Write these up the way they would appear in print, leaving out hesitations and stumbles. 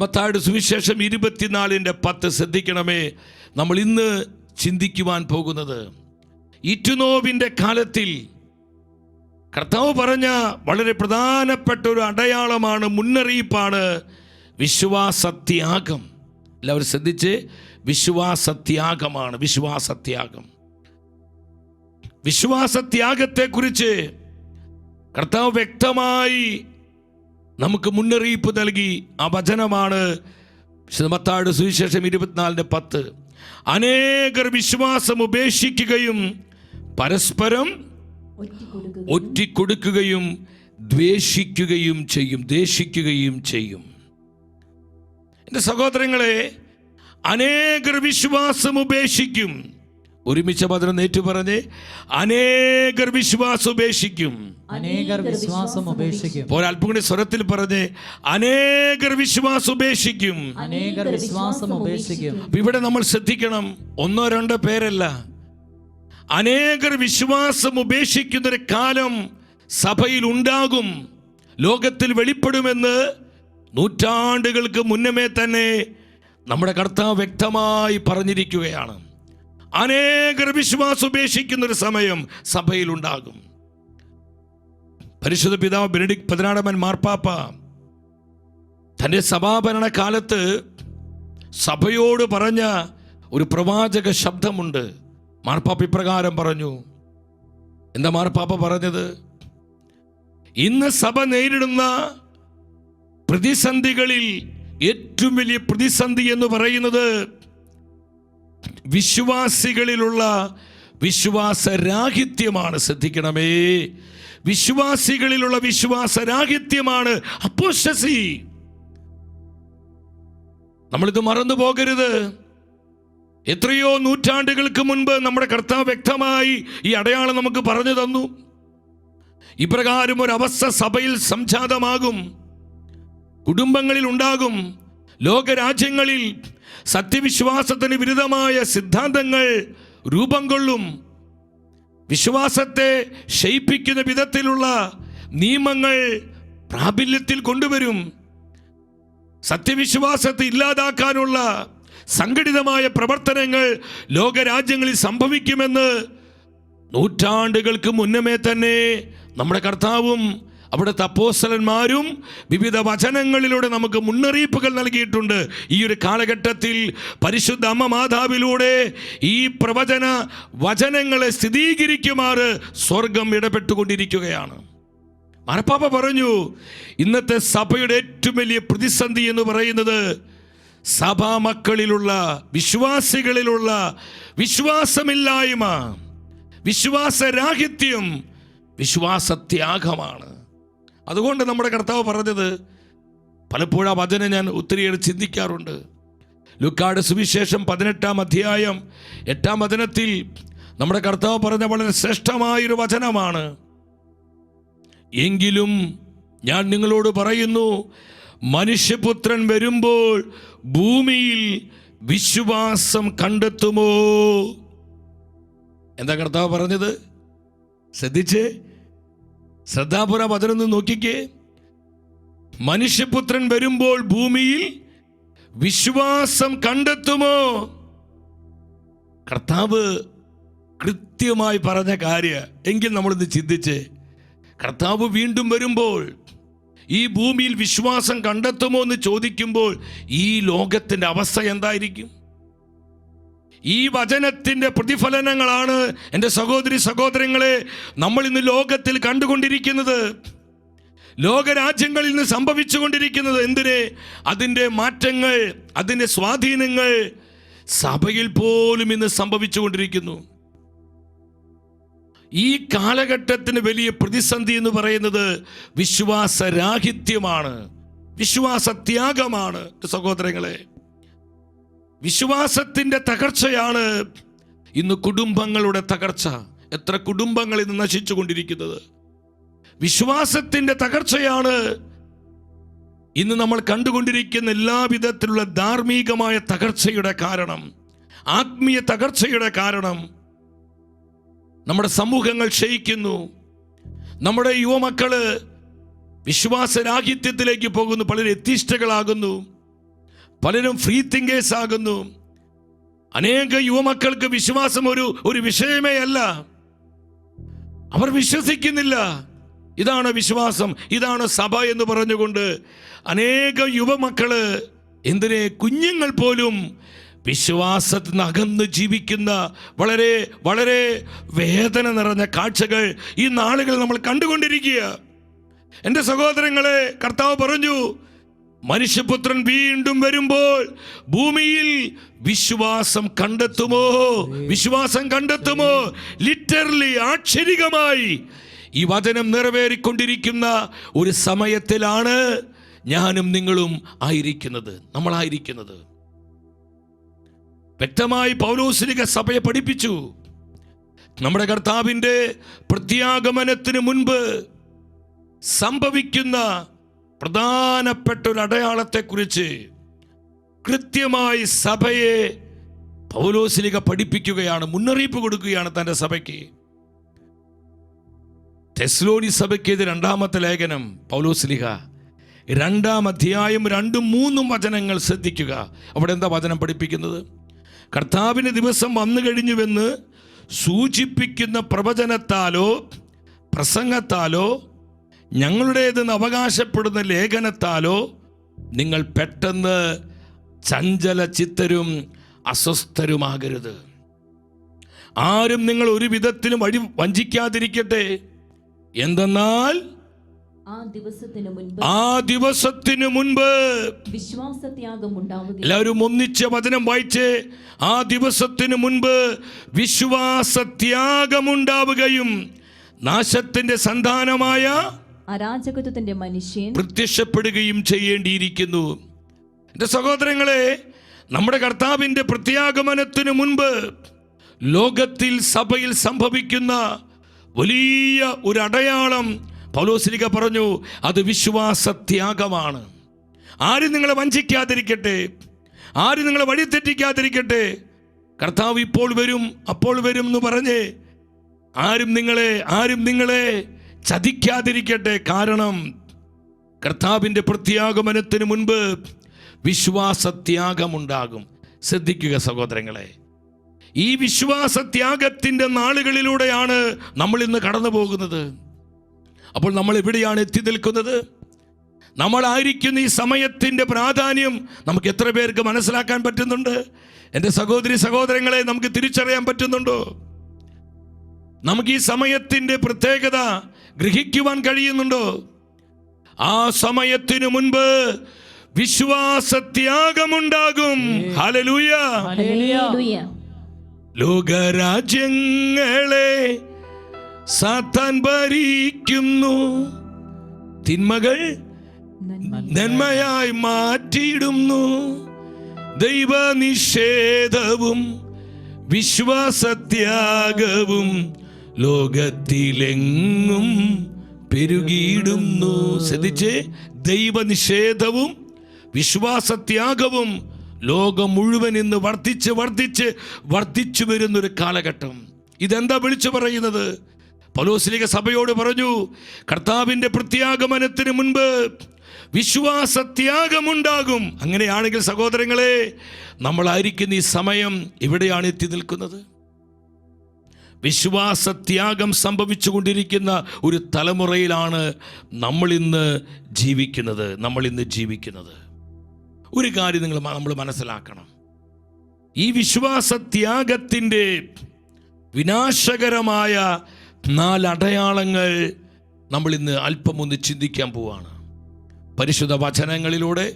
മത്തായിയുടെ സുവിശേഷം 24:10 ശ്രദ്ധിക്കണമേ. നമ്മൾ ഇന്ന് ചിന്തിക്കുവാൻ പോകുന്നത് ഈറ്റുനോവിൻ്റെ കാലത്തിൽ കർത്താവ് പറഞ്ഞ വളരെ പ്രധാനപ്പെട്ട ഒരു അടയാളമാണ്, മുന്നറിയിപ്പാണ് വിശ്വാസത്യാഗം. എല്ലാവരും ശ്രദ്ധിച്ച്, വിശ്വാസത്യാഗമാണ്. വിശ്വാസത്യാഗത്തെക്കുറിച്ച് കർത്താവ് വ്യക്തമായി നമുക്ക് മുന്നറിയിപ്പ് നൽകി. ആ വചനമാണ് മത്തായിയുടെ സുവിശേഷം 24:10. അനേകർ വിശ്വാസം ഉപേക്ഷിക്കുകയും പരസ്പരം ഒറ്റിക്കൊടുക്കുകയും ദ്വേഷിക്കുകയും ചെയ്യും. എൻ്റെ സഹോദരങ്ങളെ, അനേകർ വിശ്വാസം ഉപേക്ഷിക്കും. ഒരുമിച്ച് പദം ഏറ്റു പറഞ്ഞ്, അനേകർ വിശ്വാസം ഉപേക്ഷിക്കും. ഒരല്പം കൂടി സ്വരത്തിൽ പറഞ്ഞ്, അനേകർ വിശ്വാസം ഉപേക്ഷിക്കും. ഇവിടെ നമ്മൾ ശ്രദ്ധിക്കണം, ഒന്നോ രണ്ടോ പേരല്ല, അനേകർ വിശ്വാസം ഉപേക്ഷിക്കുന്നൊരു കാലം സഭയിൽ ഉണ്ടാകും, ലോകത്തിൽ വെളിപ്പെടുമെന്ന് നൂറ്റാണ്ടുകൾക്ക് മുന്നമേ തന്നെ നമ്മുടെ കർത്താവ് വ്യക്തമായി പറഞ്ഞിരിക്കുകയാണ്. അനേകർ വിശ്വാസം ഉപേക്ഷിക്കുന്നൊരു സമയം സഭയിൽ ഉണ്ടാകും. പരിശുദ്ധ പിതാവ് ബെനഡിക്ട് 16 മാർപ്പാപ്പ തൻ്റെ സഭാഭരണ കാലത്ത് സഭയോട് പറഞ്ഞ ഒരു പ്രവാചക ശബ്ദമുണ്ട്. മാർപ്പാപ്പ ഇപ്രകാരം പറഞ്ഞു. എന്താ മാർപ്പാപ്പ പറഞ്ഞത്? ഇന്ന് സഭ നേരിടുന്ന പ്രതിസന്ധികളിൽ ഏറ്റവും വലിയ പ്രതിസന്ധി എന്ന് പറയുന്നത് വിശ്വാസികളിലുള്ള വിശ്വാസരാഹിത്യമാണ്. ശ്രദ്ധിക്കണമേ, വിശ്വാസികളിലുള്ള വിശ്വാസരാഹിത്യമാണ് അപ്പോസ്റ്റസി. നമ്മളിത് മറന്നു പോകരുത്. എത്രയോ നൂറ്റാണ്ടുകൾക്ക് മുൻപ് നമ്മുടെ കർത്താവ് വ്യക്തമായി ഈ അടയാളം നമുക്ക് പറഞ്ഞു തന്നു. ഇപ്രകാരം ഒരവസ്ഥ സഭയിൽ സംജാതമാകും, കുടുംബങ്ങളിൽ ഉണ്ടാകും, ലോകരാജ്യങ്ങളിൽ സത്യവിശ്വാസത്തിന് വിരുദ്ധമായ സിദ്ധാന്തങ്ങൾ രൂപം കൊള്ളും. വിശ്വാസത്തെ ക്ഷയിപ്പിക്കുന്ന വിധത്തിലുള്ള നിയമങ്ങൾ പ്രാബല്യത്തിൽ കൊണ്ടുവരും. സത്യവിശ്വാസത്തെ ഇല്ലാതാക്കാനുള്ള സംഘടിതമായ പ്രവർത്തനങ്ങൾ ലോകരാജ്യങ്ങളിൽ സംഭവിക്കുമെന്ന് നൂറ്റാണ്ടുകൾക്ക് മുന്നമേ തന്നെ നമ്മുടെ കർത്താവും അവിടുത്തെ അപ്പോസ്തലന്മാരും വിവിധ വചനങ്ങളിലൂടെ നമുക്ക് മുന്നറിയിപ്പുകൾ നൽകിയിട്ടുണ്ട്. ഈ ഒരു കാലഘട്ടത്തിൽ പരിശുദ്ധ അമ്മ മാതാവിലൂടെ ഈ പ്രവചന വചനങ്ങളെ സ്ഥിരീകരിക്കുമാറ് സ്വർഗം ഇടപെട്ടുകൊണ്ടിരിക്കുകയാണ്. മാർപ്പാപ്പ പറഞ്ഞു, ഇന്നത്തെ സഭയുടെ ഏറ്റവും വലിയ പ്രതിസന്ധി എന്ന് പറയുന്നത് സഭാ മക്കളിലുള്ള വിശ്വാസികളിലുള്ള വിശ്വാസമില്ലായ്മ, വിശ്വാസരാഹിത്യം, വിശ്വാസത്യാഗമാണ്. അതുകൊണ്ട് നമ്മുടെ കർത്താവ് പറഞ്ഞത് പലപ്പോഴും ആ വചനം ഞാൻ ഒത്തിരിയേറെ ചിന്തിക്കാറുണ്ട്. ലൂക്കായുടെ സുവിശേഷം 18 അധ്യായം 8 വചനത്തിൽ നമ്മുടെ കർത്താവ് പറഞ്ഞ വളരെ ശ്രേഷ്ഠമായൊരു വചനമാണ്. എങ്കിലും ഞാൻ നിങ്ങളോട് പറയുന്നു, മനുഷ്യപുത്രൻ വരുമ്പോൾ ഭൂമിയിൽ വിശ്വാസം കണ്ടെത്തുമോ? എന്താ കർത്താവ് പറഞ്ഞത്? ശ്രദ്ധിച്ചേ, ശ്രദ്ധാപുര വചനം നോക്കിക്കേ. മനുഷ്യപുത്രൻ വരുമ്പോൾ ഭൂമിയിൽ വിശ്വാസം കണ്ടെത്തുമോ? കർത്താവ് കൃത്യമായി പറഞ്ഞ കാര്യം. എങ്കിൽ നമ്മളിത് ചിന്തിച്ച്, കർത്താവ് വീണ്ടും വരുമ്പോൾ ഈ ഭൂമിയിൽ വിശ്വാസം കണ്ടെത്തുമോ എന്ന് ചോദിക്കുമ്പോൾ ഈ ലോകത്തിൻ്റെ അവസ്ഥ എന്തായിരിക്കും? ഈ വചനത്തിൻ്റെ പ്രതിഫലനങ്ങളാണ് എൻ്റെ സഹോദരി സഹോദരങ്ങളെ നമ്മൾ ഇന്ന് ലോകത്തിൽ കണ്ടുകൊണ്ടിരിക്കുന്നത്, ലോകരാജ്യങ്ങളിൽ നിന്ന് സംഭവിച്ചുകൊണ്ടിരിക്കുന്നത്. എന്തിന്? അതിൻ്റെ മാറ്റങ്ങൾ, അതിൻ്റെ സ്വാധീനങ്ങൾ സഭയിൽ പോലും ഇന്ന് സംഭവിച്ചുകൊണ്ടിരിക്കുന്നു. ഈ കാലഘട്ടത്തിന് വലിയ പ്രതിസന്ധി എന്ന് പറയുന്നത് വിശ്വാസരാഹിത്യമാണ്, വിശ്വാസത്യാഗമാണ്. സഹോദരങ്ങളെ, വിശ്വാസത്തിൻ്റെ തകർച്ചയാണ് ഇന്ന് കുടുംബങ്ങളുടെ തകർച്ച. എത്ര കുടുംബങ്ങൾ ഇന്ന് നശിച്ചു കൊണ്ടിരിക്കുന്നത് വിശ്വാസത്തിൻ്റെ തകർച്ചയാണ്. ഇന്ന് നമ്മൾ കണ്ടുകൊണ്ടിരിക്കുന്ന എല്ലാവിധത്തിലുള്ള ധാർമ്മികമായ തകർച്ചയുടെ കാരണം, ആത്മീയ തകർച്ചയുടെ കാരണം. നമ്മുടെ സമൂഹങ്ങൾ ക്ഷയിക്കുന്നു, നമ്മുടെ യുവമക്കള് വിശ്വാസരാഹിത്യത്തിലേക്ക് പോകുന്നു, പലരും എത്തിഷ്ഠകളാകുന്നു. പലരും ഫ്രീ തിങ്കേഴ്സ് ആകുന്നു. അനേക യുവമക്കൾക്ക് വിശ്വാസം ഒരു വിഷയമേ അല്ല. അവർ വിശ്വസിക്കുന്നില്ല. ഇതാണ് വിശ്വാസം, ഇതാണ് സഭ എന്ന് പറഞ്ഞുകൊണ്ട് അനേക യുവമക്കള്, എന്തിനെ കുഞ്ഞുങ്ങൾ പോലും വിശ്വാസത്തിൽ നിന്ന് അകന്ന് ജീവിക്കുന്ന വളരെ വളരെ വേദന നിറഞ്ഞ കാഴ്ചകൾ ഈ നാളുകൾ നമ്മൾ കണ്ടുകൊണ്ടിരിക്കുക. എൻ്റെ സഹോദരങ്ങളെ, കർത്താവ് പറഞ്ഞു, മനുഷ്യപുത്രൻ വീണ്ടും വരുമ്പോൾ ഭൂമിയിൽ വിശ്വാസം കണ്ടെത്തുമോ? വിശ്വാസം കണ്ടെത്തുമോ? ലിറ്ററലി, ആക്ഷരികമായി ഈ വചനം നിറവേറിക്കൊണ്ടിരിക്കുന്ന ഒരു സമയത്തിലാണ് ഞാനും നിങ്ങളും ആയിരിക്കുന്നത്, നമ്മളായിരിക്കുന്നത്. വ്യക്തമായി പൗലോസ്ലിഹ സഭയെ പഠിപ്പിച്ചു, നമ്മുടെ കർത്താവിൻ്റെ പ്രത്യാഗമനത്തിന് മുൻപ് സംഭവിക്കുന്ന പ്രധാനപ്പെട്ട ഒരു അടയാളത്തെക്കുറിച്ച് കൃത്യമായി സഭയെ പൗലോസ്ലിഹ പഠിപ്പിക്കുകയാണ്, മുന്നറിയിപ്പ് കൊടുക്കുകയാണ് തൻ്റെ സഭയ്ക്ക്. തെസ്സലോനി സഭയ്ക്ക് ഇത് 2-ാമത്തെ ലേഖനം പൗലോസ്ലിഹ 2-ാം അധ്യായം 2-3 വചനങ്ങൾ ശ്രദ്ധിക്കുക. അവിടെ എന്താ വചനം പഠിപ്പിക്കുന്നത്? കർത്താവിൻ്റെ ദിവസം വന്നു കഴിഞ്ഞുവെന്ന് സൂചിപ്പിക്കുന്ന പ്രവചനത്താലോ പ്രസംഗത്താലോ ഞങ്ങളുടേതെന്ന് അവകാശപ്പെടുന്ന ലേഖനത്താലോ നിങ്ങൾ പെട്ടെന്ന് ചഞ്ചല ചിത്തരും അസ്വസ്ഥരുമാകരുത്. ആരും നിങ്ങൾ ഒരു വിധത്തിലും വഞ്ചിക്കാതിരിക്കട്ടെ. എന്തെന്നാൽ ആ ദിവസത്തിനു മുൻപ് വിശ്വാസത്യാഗം ഉണ്ടാവുകയും, എല്ലാവരും ഒന്നിച്ച് വചനം വായിച്ച്, ആ ദിവസത്തിനു മുൻപ് വിശ്വാസത്യാഗമുണ്ടാവുകയും നാശത്തിന്റെ സന്താനമായ അരാജകത്വത്തിന്റെ മനുഷ്യൻ പ്രത്യക്ഷപ്പെടുകയും ചെയ്യേണ്ടിയിരിക്കുന്നു. എൻ്റെ സഹോദരങ്ങളെ, നമ്മുടെ കർത്താവിൻ്റെ പ്രത്യാഗമനത്തിനു മുൻപ് ലോകത്തിൽ സഭയിൽ സംഭവിക്കുന്ന വലിയ ഒരു അടയാളം പൗലോസ്ലിഹ പറഞ്ഞു, അത് വിശ്വാസത്യാഗമാണ്. ആരും നിങ്ങളെ വഞ്ചിക്കാതിരിക്കട്ടെ, ആരും നിങ്ങളെ വഴിതെറ്റിക്കാതിരിക്കട്ടെ. കർത്താവ് ഇപ്പോൾ വരും, അപ്പോൾ വരും എന്ന് പറഞ്ഞ് ആരും നിങ്ങളെ ചതിക്കാതിരിക്കട്ടെ. കാരണം കർത്താവിൻ്റെ പ്രത്യാഗമനത്തിന് മുൻപ് വിശ്വാസത്യാഗമുണ്ടാകും. ശ്രദ്ധിക്കുക സഹോദരങ്ങളെ, ഈ വിശ്വാസത്യാഗത്തിൻ്റെ നാളുകളിലൂടെയാണ് നമ്മൾ ഇന്ന് കടന്നു പോകുന്നത്. അപ്പോൾ നമ്മൾ എവിടെയാണ് എത്തി നിൽക്കുന്നത്? നമ്മളായിരിക്കുന്ന ഈ സമയത്തിൻ്റെ പ്രാധാന്യം നമുക്ക് എത്ര പേർക്ക് മനസ്സിലാക്കാൻ പറ്റുന്നുണ്ട്? എൻ്റെ സഹോദരി സഹോദരങ്ങളെ, നമുക്ക് തിരിച്ചറിയാൻ പറ്റുന്നുണ്ടോ? നമുക്ക് ഈ സമയത്തിൻ്റെ പ്രത്യേകത ഗ്രഹിക്കുവാൻ കഴിയുന്നുണ്ടോ? ആ സമയത്തിനു മുൻപ് വിശ്വാസത്യാഗമുണ്ടാകും. Hallelujah, hallelujah. ലോകരാജ്യങ്ങളെ സാത്താൻ ഭരിക്കുന്നു, തിന്മകൾ നന്മയായി മാറ്റിയിടുന്നു. ദൈവനിഷേധവും വിശ്വാസത്യാഗവും ലോകത്തിലെങ്ങും പെരുകിയിടുന്നു. ശ്രദ്ധിച്ച്, ദൈവനിഷേധവും വിശ്വാസത്യാഗവും ലോകം മുഴുവൻ ഇന്ന് വർദ്ധിച്ചു വരുന്നൊരു കാലഘട്ടം. ഇതെന്താ വിളിച്ചു പറയുന്നത്? പൗലോസ്ലിഹ സഭയോട് പറഞ്ഞു, കർത്താവിൻ്റെ പ്രത്യാഗമനത്തിന് മുൻപ് വിശ്വാസത്യാഗമുണ്ടാകും. അങ്ങനെയാണെങ്കിൽ സഹോദരങ്ങളെ, നമ്മളായിരിക്കുന്ന ഈ സമയം എവിടെയാണ് എത്തി നിൽക്കുന്നത്? വിശ്വാസത്യാഗം സംഭവിച്ചു കൊണ്ടിരിക്കുന്ന ഒരു തലമുറയിലാണ് നമ്മളിന്ന് ജീവിക്കുന്നത്. ഒരു കാര്യം നമ്മൾ മനസ്സിലാക്കണം. ഈ വിശ്വാസത്യാഗത്തിൻ്റെ വിനാശകരമായ 4 അടയാളങ്ങൾ നമ്മൾ ഇന്ന് അല്പമൊന്ന് ചിന്തിക്കാൻ പോവാണ്. പരിശുദ്ധ വചനങ്ങളിലൂടെ,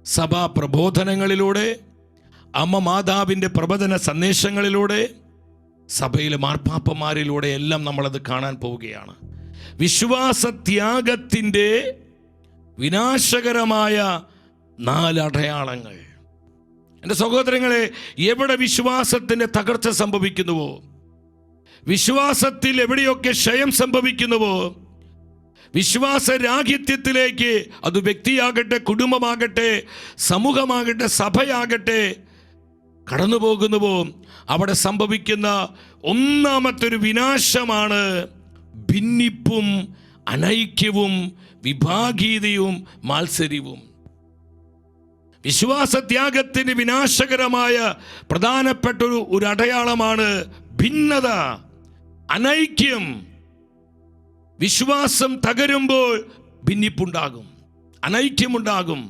സഭാ പ്രബോധനങ്ങളിലൂടെ, അമ്മ മാതാവിൻ്റെ പ്രബോധന സന്ദേശങ്ങളിലൂടെ, സഭയിലെ മാർപ്പാപ്പന്മാരിലൂടെ എല്ലാം നമ്മളത് കാണാൻ പോവുകയാണ്. വിശ്വാസത്യാഗത്തിൻ്റെ വിനാശകരമായ 4 അടയാളങ്ങൾ. എൻ്റെ സഹോദരങ്ങളെ, എവിടെ വിശ്വാസത്തിൻ്റെ തകർച്ച സംഭവിക്കുന്നുവോ, വിശ്വാസത്തിൽ എവിടെയൊക്കെ ക്ഷയം സംഭവിക്കുന്നുവോ, വിശ്വാസരാഹിത്യത്തിലേക്ക്, അത് വ്യക്തിയാകട്ടെ, കുടുംബമാകട്ടെ, സമൂഹമാകട്ടെ, സഭയാകട്ടെ കടന്നു പോകുന്നുവോ, അവിടെ സംഭവിക്കുന്ന ഒന്നാമത്തെ ഒരു വിനാശമാണ് ഭിന്നിപ്പും അനൈക്യവും വിഭാഗീയതയും മാത്സര്യവും. വിശ്വാസത്യാഗത്തിന് വിനാശകരമായ പ്രധാനപ്പെട്ട ഒരു അടയാളമാണ് ഭിന്നത, അനൈക്യം. വിശ്വാസം തകരുമ്പോൾ ഭിന്നിപ്പുണ്ടാകും, അനൈക്യമുണ്ടാകും,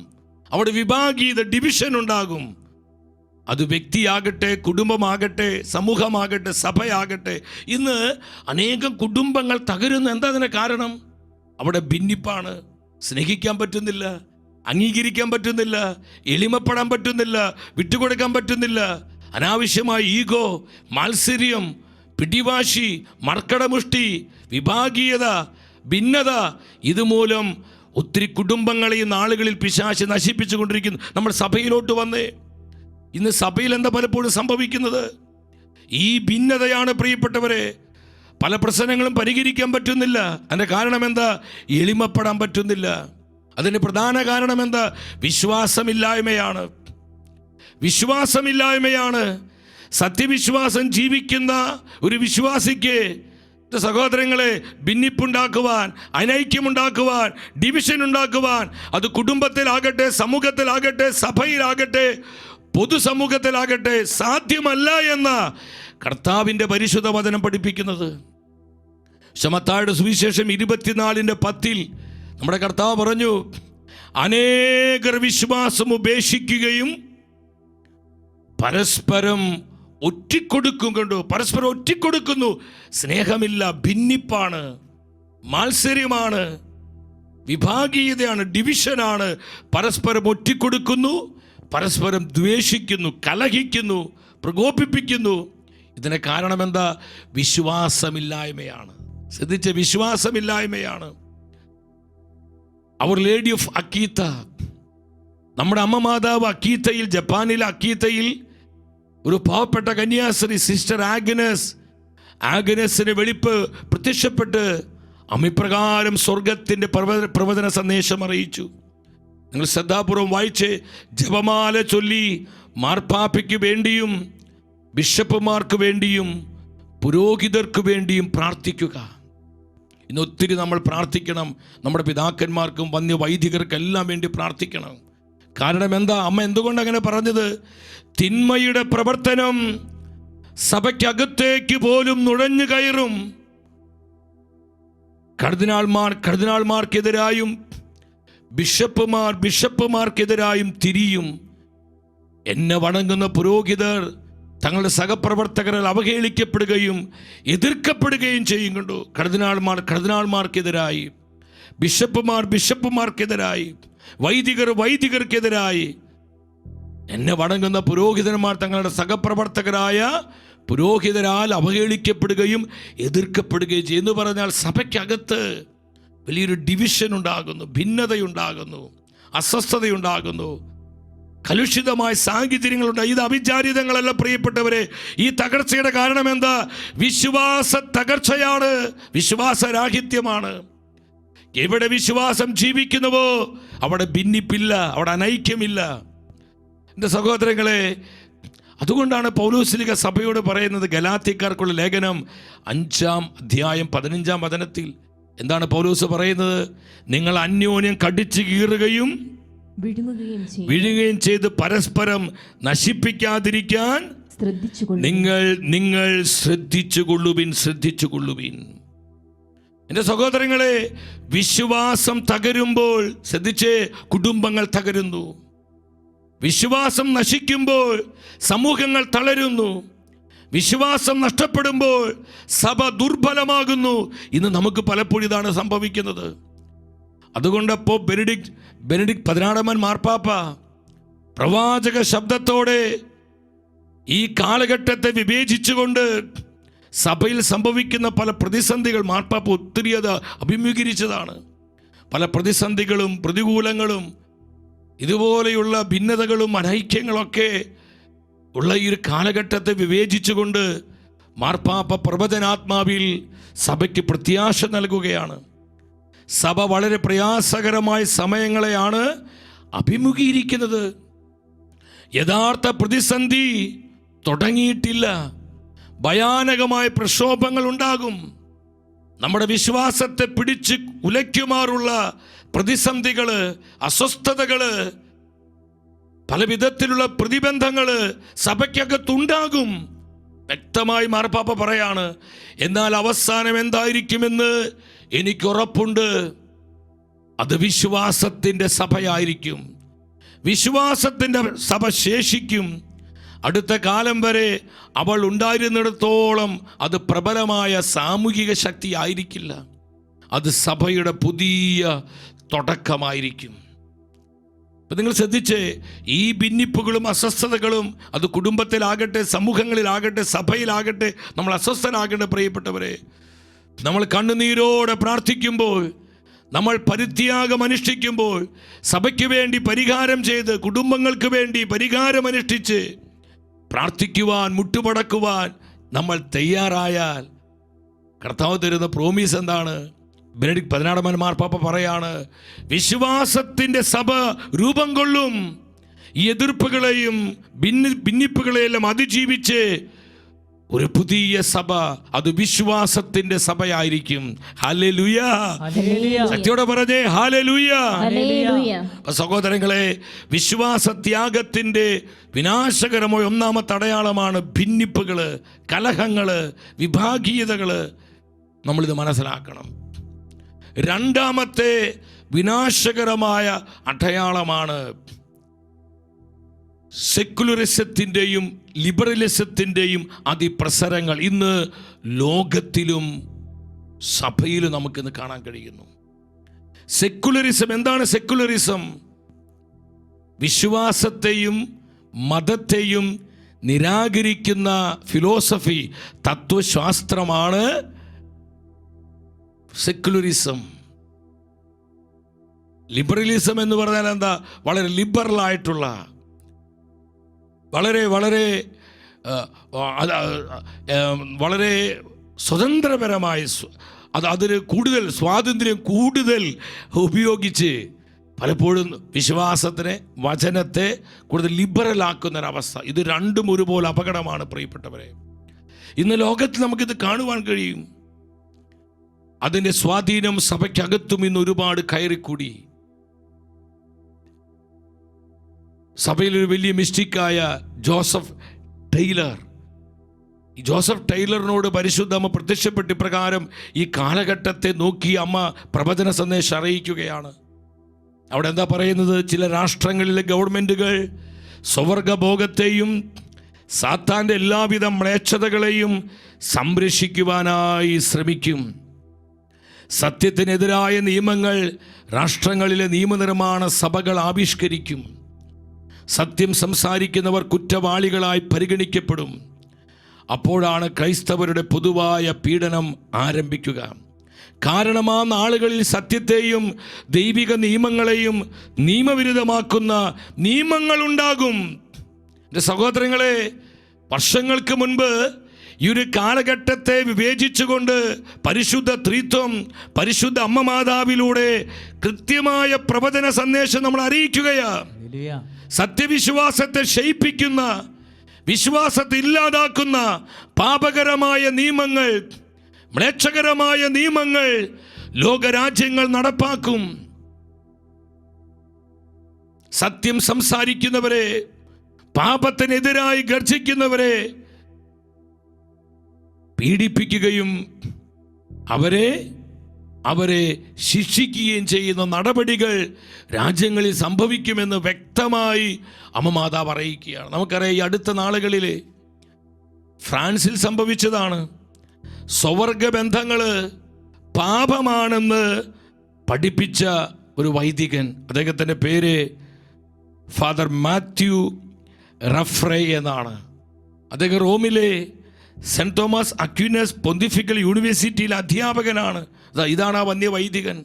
അവിടെ വിഭാഗീയത, ഡിവിഷൻ ഉണ്ടാകും. അത് വ്യക്തിയാകട്ടെ, കുടുംബമാകട്ടെ, സമൂഹമാകട്ടെ, സഭയാകട്ടെ. ഇന്ന് അനേകം കുടുംബങ്ങൾ തകരുന്ന എന്താ അതിന് കാരണം? അവിടെ ഭിന്നിപ്പാണ്. സ്നേഹിക്കാൻ പറ്റുന്നില്ല, അംഗീകരിക്കാൻ പറ്റുന്നില്ല, എളിമപ്പെടാൻ പറ്റുന്നില്ല, വിട്ടുകൊടുക്കാൻ പറ്റുന്നില്ല. അനാവശ്യമായ ഈഗോ, മാത്സര്യം, പിടിവാശി, മർക്കടമുഷ്ടി, വിഭാഗീയത, ഭിന്നത, ഇതുമൂലം ഒത്തിരി കുടുംബങ്ങളെ ഈ നാളുകളിൽ പിശാച് നശിപ്പിച്ചു കൊണ്ടിരിക്കുന്നു. നമ്മൾ സഭയിലോട്ട് വന്നേ. ഇന്ന് സഭയിൽ എന്താ പലപ്പോഴും സംഭവിക്കുന്നത്? ഈ ഭിന്നതയാണ് പ്രിയപ്പെട്ടവരെ. പല പ്രശ്നങ്ങളും പരിഹരിക്കാൻ പറ്റുന്നില്ല. അതിൻ്റെ കാരണം എന്താ? എളിമപ്പെടാൻ പറ്റുന്നില്ല. അതിന് പ്രധാന കാരണം എന്താ? വിശ്വാസമില്ലായ്മയാണ്. വിശ്വാസമില്ലായ്മയാണ്. സത്യവിശ്വാസം ജീവിക്കുന്ന ഒരു വിശ്വാസിക്ക്, സഹോദരങ്ങളെ, ഭിന്നിപ്പുണ്ടാക്കുവാൻ, അനൈക്യമുണ്ടാക്കുവാൻ, ഡിവിഷൻ ഉണ്ടാക്കുവാൻ, അത് കുടുംബത്തിലാകട്ടെ, സമൂഹത്തിലാകട്ടെ, സഭയിലാകട്ടെ, പൊതുസമൂഹത്തിലാകട്ടെ, സാധ്യമല്ല എന്ന കർത്താവിൻ്റെ പരിശുദ്ധ വചനം പഠിപ്പിക്കുന്നത്. മത്തായിയുടെ സുവിശേഷം 24:10 നമ്മുടെ കർത്താവ് പറഞ്ഞു, അനേകർ വിശ്വാസം ഉപേക്ഷിക്കുകയും പരസ്പരം ഒറ്റിക്കൊടുക്കും. കണ്ടു, പരസ്പരം ഒറ്റിക്കൊടുക്കുന്നു. സ്നേഹമില്ല, ഭിന്നിപ്പാണ്, മാത്സര്യമാണ്, വിഭാഗീയതയാണ്, ഡിവിഷനാണ്. പരസ്പരം ഒറ്റിക്കൊടുക്കുന്നു, പരസ്പരം ദ്വേഷിക്കുന്നു, കലഹിക്കുന്നു, പ്രകോപിപ്പിക്കുന്നു. ഇതിന് കാരണം എന്താ? വിശ്വാസമില്ലായ്മയാണ്. ശ്രദ്ധിച്ച, വിശ്വാസമില്ലായ്മയാണ്. അവർ ലേഡി ഓഫ് അക്കീത്ത, നമ്മുടെ അമ്മ മാതാവ് അക്കീത്തയിൽ, ജപ്പാനിലെ അക്കീത്തയിൽ ഒരു പാവപ്പെട്ട കന്യാസ്ത്രീ സിസ്റ്റർ ആഗ്നസിന് വെളിപ്പ് പ്രത്യക്ഷപ്പെട്ട് അമിപ്രകാരം സ്വർഗത്തിൻ്റെ പ്രവചന സന്ദേശം അറിയിച്ചു. നിങ്ങൾ ശ്രദ്ധാപൂർവം വായിച്ച് ജപമാല ചൊല്ലി മാർപ്പാപ്പയ്ക്ക് വേണ്ടിയും ബിഷപ്പുമാർക്ക് വേണ്ടിയും പുരോഹിതർക്ക് വേണ്ടിയും പ്രാർത്ഥിക്കുക. ഇന്ന് ഒത്തിരി നമ്മൾ പ്രാർത്ഥിക്കണം. നമ്മുടെ പിതാക്കന്മാർക്കും വന്യവൈദികർക്കെല്ലാം വേണ്ടി പ്രാർത്ഥിക്കണം. കാരണം എന്താ? അമ്മ എന്തുകൊണ്ട് അങ്ങനെ പറഞ്ഞത്? തിന്മയുടെ പ്രവർത്തനം സഭയ്ക്കകത്തേക്ക് പോലും നുഴഞ്ഞു കയറും. കർദിനാൾമാർക്കെതിരായും ബിഷപ്പുമാർക്കെതിരായും തിരിയും. എന്നെ വണങ്ങുന്ന പുരോഹിതർ തങ്ങളുടെ സഹപ്രവർത്തകരാൽ അവഹേളിക്കപ്പെടുകയും എതിർക്കപ്പെടുകയും ചെയ്യും. കണ്ടു, കർദിനാൾമാർക്കെതിരായി, ബിഷപ്പുമാർക്കെതിരായി, വൈദികർക്കെതിരായി. എന്നെ വണങ്ങുന്ന പുരോഹിതന്മാർ തങ്ങളുടെ സഹപ്രവർത്തകരായ പുരോഹിതരാൽ അവഹേളിക്കപ്പെടുകയും എതിർക്കപ്പെടുകയും ചെയ്യും. എന്ന് പറഞ്ഞാൽ സഭയ്ക്കകത്ത് വലിയൊരു ഡിവിഷൻ ഉണ്ടാകുന്നു, ഭിന്നതയുണ്ടാകുന്നു, അസ്വസ്ഥതയുണ്ടാകുന്നു, കലുഷിതമായ സാഹചര്യങ്ങളുണ്ട്. ഇത് അവിചാരിതങ്ങളല്ല പ്രിയപ്പെട്ടവരെ. ഈ തകർച്ചയുടെ കാരണം എന്താ? വിശ്വാസ തകർച്ചയാണ്, വിശ്വാസരാഹിത്യമാണ്. എവിടെ വിശ്വാസം ജീവിക്കുന്നുവോ അവിടെ ഭിന്നിപ്പില്ല, അവിടെ അനൈക്യമില്ല. എൻ്റെ സഹോദരങ്ങളെ, അതുകൊണ്ടാണ് പൗലോസ്ലീഹ സഭയോട് പറയുന്നത്, ഗലാത്യക്കാർക്കുള്ള ലേഖനം 5:15 എന്താണ് പൗലോസ് പറയുന്നത്? നിങ്ങൾ അന്യോന്യം കടിച്ചു കീറുകയും വിഴുങ്ങുകയും ചെയ്ത് പരസ്പരം നശിപ്പിക്കാതിരിക്കാൻ നിങ്ങൾ ശ്രദ്ധിച്ചുകൊള്ളുവിൻ. എൻ്റെ സഹോദരങ്ങളെ, വിശ്വാസം തകരുമ്പോൾ ശ്രദ്ധിച്ച്, കുടുംബങ്ങൾ തകരുന്നു. വിശ്വാസം നശിക്കുമ്പോൾ സമൂഹങ്ങൾ തളരുന്നു. വിശ്വാസം നഷ്ടപ്പെടുമ്പോൾ സഭ ദുർബലമാകുന്നു. ഇന്ന് നമുക്ക് പലപ്പോഴും ഇതാണ് സംഭവിക്കുന്നത്. അതുകൊണ്ടപ്പോൾ ബെനഡിക്ട് 16 മാർപ്പാപ്പ പ്രവാചക ശബ്ദത്തോടെ ഈ കാലഘട്ടത്തെ വിവേചിച്ചുകൊണ്ട് സഭയിൽ സംഭവിക്കുന്ന പല പ്രതിസന്ധികൾ മാർപ്പാപ്പ ഒത്തിരി അത് അഭിമുഖീകരിച്ചതാണ്. പല പ്രതിസന്ധികളും പ്രതികൂലങ്ങളും ഇതുപോലെയുള്ള ഭിന്നതകളും അനൈക്യങ്ങളൊക്കെ ഉള്ള ഈ ഒരു കാലഘട്ടത്തെ വിവേചിച്ചുകൊണ്ട് മാർപ്പാപ്പ പ്രവചനാത്മാവിൽ സഭയ്ക്ക് പ്രത്യാശ നൽകുകയാണ്. സഭ വളരെ പ്രയാസകരമായ സമയങ്ങളെയാണ് അഭിമുഖീകരിക്കുന്നത്. യഥാർത്ഥ പ്രതിസന്ധി തുടങ്ങിയിട്ടില്ല. ഭയാനകമായ പ്രക്ഷോഭങ്ങൾ ഉണ്ടാകും. നമ്മുടെ വിശ്വാസത്തെ പിടിച്ച് ഉലയ്ക്കുമാറുള്ള പ്രതിസന്ധികൾ, അസ്വസ്ഥതകൾ പല വിധത്തിലുള്ള പ്രതിബന്ധങ്ങൾ സഭയ്ക്കകത്തുണ്ടാകും. വ്യക്തമായി മാർപ്പാപ്പ പറയാണ്, എന്നാൽ അവസാനം എന്തായിരിക്കുമെന്ന് എനിക്കുറപ്പുണ്ട്. അത് വിശ്വാസത്തിൻ്റെ സഭയായിരിക്കും. വിശ്വാസത്തിൻ്റെ സഭ ശേഷിക്കും. അടുത്ത കാലം വരെ അവൾ ഉണ്ടായിരുന്നിടത്തോളം അത് പ്രബലമായ സാമൂഹിക ശക്തി ആയിരിക്കില്ല. അത് സഭയുടെ പുതിയ തുടക്കമായിരിക്കും. അപ്പം നിങ്ങൾ ശ്രദ്ധിച്ച്, ഈ ഭിന്നിപ്പുകളും അസ്വസ്ഥതകളും അത് കുടുംബത്തിലാകട്ടെ, സമൂഹങ്ങളിലാകട്ടെ, സഭയിലാകട്ടെ, നമ്മൾ അസ്വസ്ഥനാകേണ്ട പ്രിയപ്പെട്ടവരെ, നമ്മൾ കണ്ണുനീരോടെ പ്രാർത്ഥിക്കുമ്പോൾ, നമ്മൾ പരിത്യാഗം അനുഷ്ഠിക്കുമ്പോൾ, സഭയ്ക്ക് വേണ്ടി പരിഹാരം ചെയ്ത്, കുടുംബങ്ങൾക്ക് വേണ്ടി പരിഹാരം അനുഷ്ഠിച്ച് പ്രാർത്ഥിക്കുവാൻ, മുട്ടുമടക്കുവാൻ നമ്മൾ തയ്യാറായാൽ കർത്താവ് തരുന്ന പ്രോമിസ് എന്താണ്? ബെനഡിക്ട് 16 മാർപ്പാപ്പ പറയാണ്, വിശ്വാസത്തിൻ്റെ സഭ രൂപം കൊള്ളും. ഈ എതിർപ്പുകളെയും ഭിന്നിപ്പുകളെയെല്ലാം അതിജീവിച്ച് ഒരു പുതിയ സഭ, അത് വിശ്വാസത്തിന്റെ സഭയായിരിക്കും. ഹല്ലേലൂയ. ശക്തിയോടെ പറഞ്ഞേ ഹല്ലേലൂയ. സഹോദരങ്ങളെ, വിശ്വാസത്യാഗത്തിന്റെ വിനാശകരമായ ഒന്നാമത്തെ അടയാളമാണ് ഭിന്നിപ്പുകള്, കലഹങ്ങള്, വിഭാഗീയതകള്. നമ്മളിത് മനസ്സിലാക്കണം. രണ്ടാമത്തെ വിനാശകരമായ അടയാളമാണ് സെക്കുലറിസത്തിൻ്റെയും ലിബറലിസത്തിൻ്റെയും അതിപ്രസരങ്ങൾ. ഇന്ന് ലോകത്തിലും സഭയിലും നമുക്കിന്ന് കാണാൻ കഴിയുന്നു. സെക്കുലറിസം എന്താണ്? സെക്കുലറിസം വിശ്വാസത്തെയും മതത്തെയും നിരാകരിക്കുന്ന ഫിലോസഫി, തത്വശാസ്ത്രമാണ് സെക്കുലറിസം. ലിബറലിസം എന്ന് പറഞ്ഞാൽ എന്താ? വളരെ ലിബറലായിട്ടുള്ള, വളരെ വളരെ വളരെ സ്വതന്ത്രപരമായ, അതിന് കൂടുതൽ സ്വാതന്ത്ര്യം കൂടുതൽ ഉപയോഗിച്ച് പലപ്പോഴും വിശ്വാസത്തിനെ, വചനത്തെ കൂടുതൽ ലിബറലാക്കുന്നൊരവസ്ഥ. ഇത് രണ്ടും ഒരുപോലെ അപകടമാണ് പ്രിയപ്പെട്ടവരെ. ഇന്ന് ലോകത്തിൽ നമുക്കിത് കാണുവാൻ കഴിയും. അതിൻ്റെ സ്വാധീനം സഭയ്ക്കകത്തും ഇന്ന് ഒരുപാട് കയറിക്കൂടി. സഭയിലൊരു വലിയ മിസ്റ്റിക്കായ ജോസഫ് ടൈലറിനോട് പരിശുദ്ധ അമ്മ പ്രത്യക്ഷപ്പെട്ട് ഇപ്രകാരം ഈ കാലഘട്ടത്തെ നോക്കി അമ്മ പ്രവചന സന്ദേശം അറിയിക്കുകയാണ്. അവിടെ എന്താ പറയുന്നത്? ചില രാഷ്ട്രങ്ങളിലെ ഗവൺമെൻറ്റുകൾ സ്വവർഗഭോഗത്തെയും സാത്താൻ്റെ എല്ലാവിധ മ്ലേച്ഛതകളെയും സംരക്ഷിക്കുവാനായി ശ്രമിക്കും. സത്യത്തിനെതിരായ നിയമങ്ങൾ രാഷ്ട്രങ്ങളിലെ നിയമനിർമ്മാണ സഭകൾ ആവിഷ്കരിക്കും. സത്യം സംസാരിക്കുന്നവർ കുറ്റവാളികളായി പരിഗണിക്കപ്പെടും. അപ്പോഴാണ് ക്രൈസ്തവരുടെ പൊതുവായ പീഡനം ആരംഭിക്കുക. കാരണം ആ നാളുകളിൽ സത്യത്തെയും ദൈവിക നിയമങ്ങളെയും നിയമവിരുദ്ധമാക്കുന്ന നിയമങ്ങളുണ്ടാകും. എൻ്റെ സഹോദരങ്ങളെ, വർഷങ്ങൾക്ക് മുൻപ് ഈ ഒരു കാലഘട്ടത്തെ വിവേചിച്ചുകൊണ്ട് പരിശുദ്ധ ത്രിത്വം, പരിശുദ്ധ അമ്മ മാതാവിലൂടെ കൃത്യമായ പ്രവചന സന്ദേശം നമ്മൾ അറിയിക്കുകയാണ്. സത്യവിശ്വാസത്തെ ക്ഷയിപ്പിക്കുന്ന, വിശ്വാസത്തെ ഇല്ലാതാക്കുന്ന പാപകരമായ നിയമങ്ങൾ, മ്ലേച്ഛകരമായ നിയമങ്ങൾ ലോകരാജ്യങ്ങൾ നടപ്പാക്കും. സത്യം സംസാരിക്കുന്നവരെ, പാപത്തിനെതിരായി ഗർജിക്കുന്നവരെ പീഡിപ്പിക്കുകയും അവരെ ശിക്ഷിക്കുകയും ചെയ്യുന്ന നടപടികൾ രാജ്യങ്ങളിൽ സംഭവിക്കുമെന്ന് വ്യക്തമായി അമ്മ മാതാവ് അറിയിക്കുകയാണ്. നമുക്കറിയാം, ഈ അടുത്ത നാളുകളിൽ ഫ്രാൻസിൽ സംഭവിച്ചതാണ്. സ്വവർഗ ബന്ധങ്ങൾ പാപമാണെന്ന് പഠിപ്പിച്ച ഒരു വൈദികൻ, അദ്ദേഹത്തിൻ്റെ പേര് ഫാദർ മാത്യു റഫ്രേ എന്നാണ്. അദ്ദേഹം റോമിലെ സെൻറ് തോമസ് അക്വിനസ് പൊന്തിഫിക്കൽ യൂണിവേഴ്സിറ്റിയിലെ അധ്യാപകനാണ്. ഇതാണ് ആ വന്യ വൈദികൻ.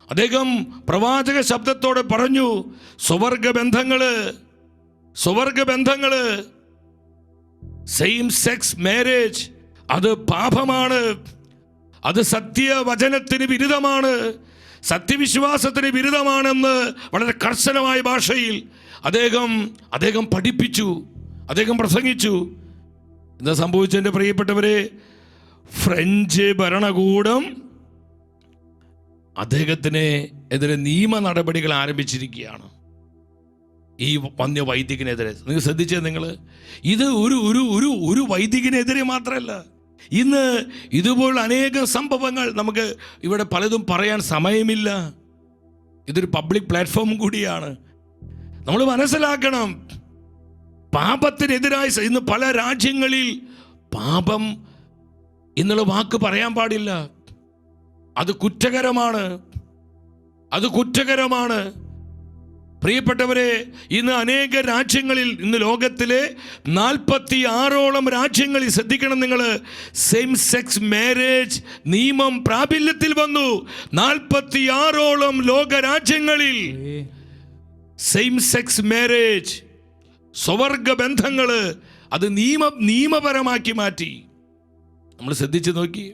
അദ്ദേഹം പ്രവാചക ശബ്ദത്തോടെ പറഞ്ഞു, സ്വവർഗ ബന്ധങ്ങള് സെയിം സെക്സ് മാരേജ് അത് പാപമാണ്, അത് സത്യവചനത്തിന് വിരുദ്ധമാണ്, സത്യവിശ്വാസത്തിന് വിരുദ്ധമാണെന്ന് വളരെ കർശനമായ ഭാഷയിൽ അദ്ദേഹം പഠിപ്പിച്ചു, അദ്ദേഹം പ്രസംഗിച്ചു. എന്താ സംഭവിച്ചതിൻ്റെ പ്രിയപ്പെട്ടവരെ? ഫ്രഞ്ച് ഭരണകൂടം അദ്ദേഹത്തിന് എതിരെ നിയമ നടപടികൾ ആരംഭിച്ചിരിക്കുകയാണ്. ഈ വന്യ വൈദികനെതിരെ. നിങ്ങൾ ശ്രദ്ധിച്ചേ, നിങ്ങൾ ഇത് ഒരു ഒരു ഒരു ഒരു വൈദികനെതിരെ മാത്രമല്ല, ഇന്ന് ഇതുപോലുള്ള അനേകം സംഭവങ്ങൾ നമുക്ക് ഇവിടെ പലതും പറയാൻ സമയമില്ല. ഇതൊരു പബ്ലിക് പ്ലാറ്റ്ഫോം കൂടിയാണ്. നമ്മൾ മനസ്സിലാക്കണം, പാപത്തിനെതിരായി ഇന്ന് പല രാജ്യങ്ങളിൽ പാപം എന്നുള്ള വാക്ക് പറയാൻ പാടില്ല. അത് കുറ്റകരമാണ്, അത് കുറ്റകരമാണ്. പ്രിയപ്പെട്ടവരെ, ഇന്ന് അനേക രാജ്യങ്ങളിൽ, ഇന്ന് ലോകത്തിലെ 46ഓളം രാജ്യങ്ങളിൽ, ശ്രദ്ധിക്കണം നിങ്ങൾ, സെയിം സെക്സ് മാരേജ് നിയമം പ്രാബല്യത്തിൽ വന്നു. 46ഓളം ലോക രാജ്യങ്ങളിൽ സെയിം സെക്സ് മാരേജ്, സ്വവർഗ ബന്ധങ്ങൾ, അത് നിയമപരമാക്കി മാറ്റി. നമ്മൾ ശ്രദ്ധിച്ചു നോക്കി.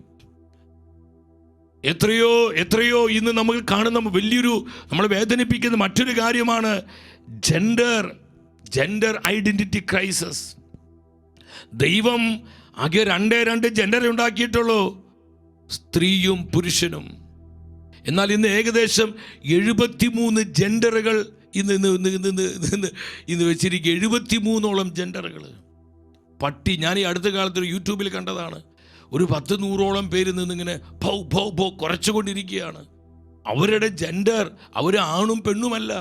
എത്രയോ എത്രയോ ഇന്ന് നമ്മൾ കാണുന്ന വലിയൊരു, നമ്മളെ വേദനിപ്പിക്കുന്ന മറ്റൊരു കാര്യമാണ് ജെൻഡർ ഐഡന്റിറ്റി ക്രൈസിസ്. ദൈവം ആകെ 2 ജെൻഡർ ഉണ്ടാക്കിയിട്ടുള്ളൂ, സ്ത്രീയും പുരുഷനും. എന്നാൽ ഇന്ന് ഏകദേശം 73 ജെൻഡറുകൾ ഇന്ന് വെച്ചിരിക്കുക. 73ഓളം ജെൻഡറുകൾ. പട്ടി, ഞാൻ ഈ അടുത്ത കാലത്ത് യൂട്യൂബിൽ കണ്ടതാണ്, ഒരു 10-100ഓളം പേര് നിന്നിങ്ങനെ ഭൗ ഭൗ ഭൗ കുറച്ചുകൊണ്ടിരിക്കുകയാണ്. അവരുടെ ജെൻഡർ, അവർ ആണും പെണ്ണുമല്ല,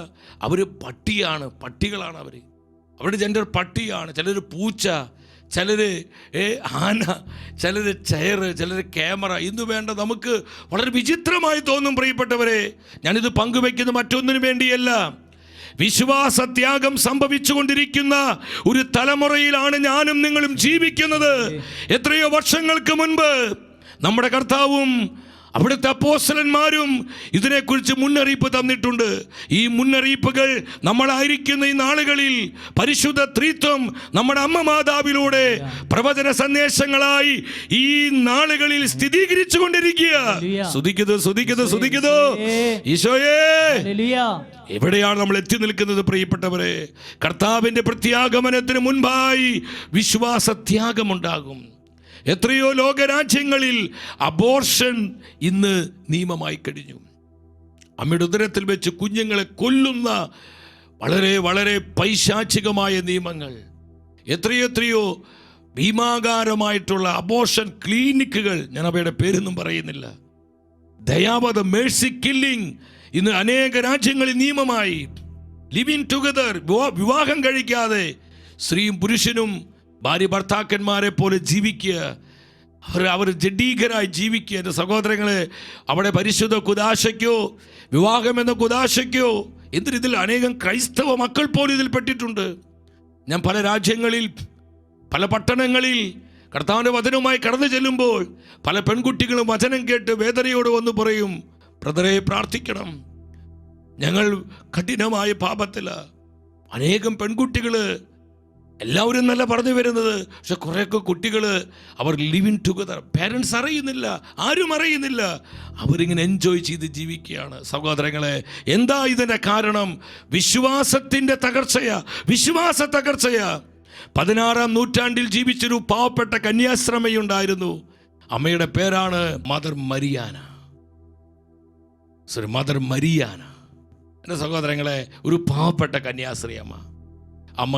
അവർ പട്ടിയാണ്, പട്ടികളാണ് അവർ. അവരുടെ ജെൻഡർ പട്ടിയാണ്. ചിലർ പൂച്ച, ചിലർ ആന, ചിലർ ചെയർ, ചിലർ ക്യാമറ. ഇന്ന് വേണ്ട, നമുക്ക് വളരെ വിചിത്രമായി തോന്നും പ്രിയപ്പെട്ടവരെ. ഞാനിത് പങ്കുവെക്കുന്നത് മറ്റൊന്നിനു വേണ്ടിയല്ല. വിശ്വാസത്യാഗം സംഭവിച്ചുകൊണ്ടിരിക്കുന്ന ഒരു തലമുറയിലാണ് ഞാനും നിങ്ങളും ജീവിക്കുന്നത്. എത്രയോ വർഷങ്ങൾക്ക് മുൻപ് നമ്മുടെ കർത്താവും അവിടുത്തെ അപ്പോസ്തലന്മാരും ഇതിനെക്കുറിച്ച് മുന്നറിയിപ്പ് തന്നിട്ടുണ്ട്. ഈ മുന്നറിയിപ്പുകൾ നമ്മളായിരിക്കുന്ന ഈ നാളുകളിൽ പരിശുദ്ധ ത്രിത്വം നമ്മുടെ അമ്മ മാതാവിലൂടെ പ്രവചന സന്ദേശങ്ങളായി ഈ നാളുകളിൽ സ്ഥിരീകരിച്ചു കൊണ്ടിരിക്കുക. സ്തുതിക്കുന്നു ഈശോയേ. എവിടെയാണ് നമ്മൾ എത്തി നിൽക്കുന്നത് പ്രിയപ്പെട്ടവരെ? കർത്താവിൻ്റെ പ്രത്യാഗമനത്തിന് മുൻപായി വിശ്വാസത്യാഗമുണ്ടാകും. എത്രയോ ലോകരാജ്യങ്ങളിൽ അബോർഷൻ ഇന്ന് നിയമമായി കഴിഞ്ഞു. അമ്മയുടെ ഉദരത്തിൽ വെച്ച് കുഞ്ഞുങ്ങളെ കൊല്ലുന്ന വളരെ വളരെ പൈശാചികമായ നിയമങ്ങൾ, എത്രയോ ഭീമാകാരമായിട്ടുള്ള അബോർഷൻ ക്ലിനിക്കുകൾ, ഞാൻ അവയുടെ പേരൊന്നും പറയുന്നില്ല, ദയാവധം, മേഴ്സി കില്ലിംഗ് ഇന്ന് അനേക രാജ്യങ്ങളിൽ നിയമമായി. ലിവിങ് ടുഗദർ, വിവാഹം കഴിക്കാതെ സ്ത്രീയും പുരുഷനും ഭാര്യ ഭർത്താക്കന്മാരെ പോലെ ജീവിക്കുക, അവർ ജഡീകരായി ജീവിക്കുക. എൻ്റെ സഹോദരങ്ങളെ, അവിടെ പരിശുദ്ധ കുദാശയ്ക്കോ വിവാഹം എന്ന കുദാശയ്ക്കോ ഇതിൽ അനേകം ക്രൈസ്തവ മക്കൾ പോലും ഇതിൽ പെട്ടിട്ടുണ്ട്. ഞാൻ പല രാജ്യങ്ങളിൽ, പല പട്ടണങ്ങളിൽ കർത്താവിൻ്റെ വചനവുമായി കടന്നു ചെല്ലുമ്പോൾ പല പെൺകുട്ടികളും വചനം കേട്ട് വേദനയോട് വന്ന് പറയും, ബ്രദറെ പ്രാർത്ഥിക്കണം, ഞങ്ങൾ കഠിനമായ പാപത്തിലാണ്. അനേകം പെൺകുട്ടികൾ, എല്ലാവരും നല്ല പറഞ്ഞു വരുന്നത്, പക്ഷെ കുറേയൊക്കെ കുട്ടികൾ അവർ ലിവിങ് ടുഗദർ, പേരൻസ് അറിയുന്നില്ല, ആരും അറിയുന്നില്ല, അവരിങ്ങനെ എൻജോയ് ചെയ്ത് ജീവിക്കുകയാണ്. സഹോദരങ്ങളെ, എന്താ ഇതിൻ്റെ കാരണം? വിശ്വാസത്തിൻ്റെ തകർച്ചയാ, വിശ്വാസ തകർച്ചയാ. 16-ാം നൂറ്റാണ്ടിൽ ജീവിച്ചൊരു പാവപ്പെട്ട കന്യാശ്രമയുണ്ടായിരുന്നു. അമ്മയുടെ പേരാണ് മദർ മരിയാന. Mother Mariana. എൻ്റെ സഹോദരങ്ങളെ, ഒരു പാവപ്പെട്ട കന്യാസ്ത്രീ അമ്മ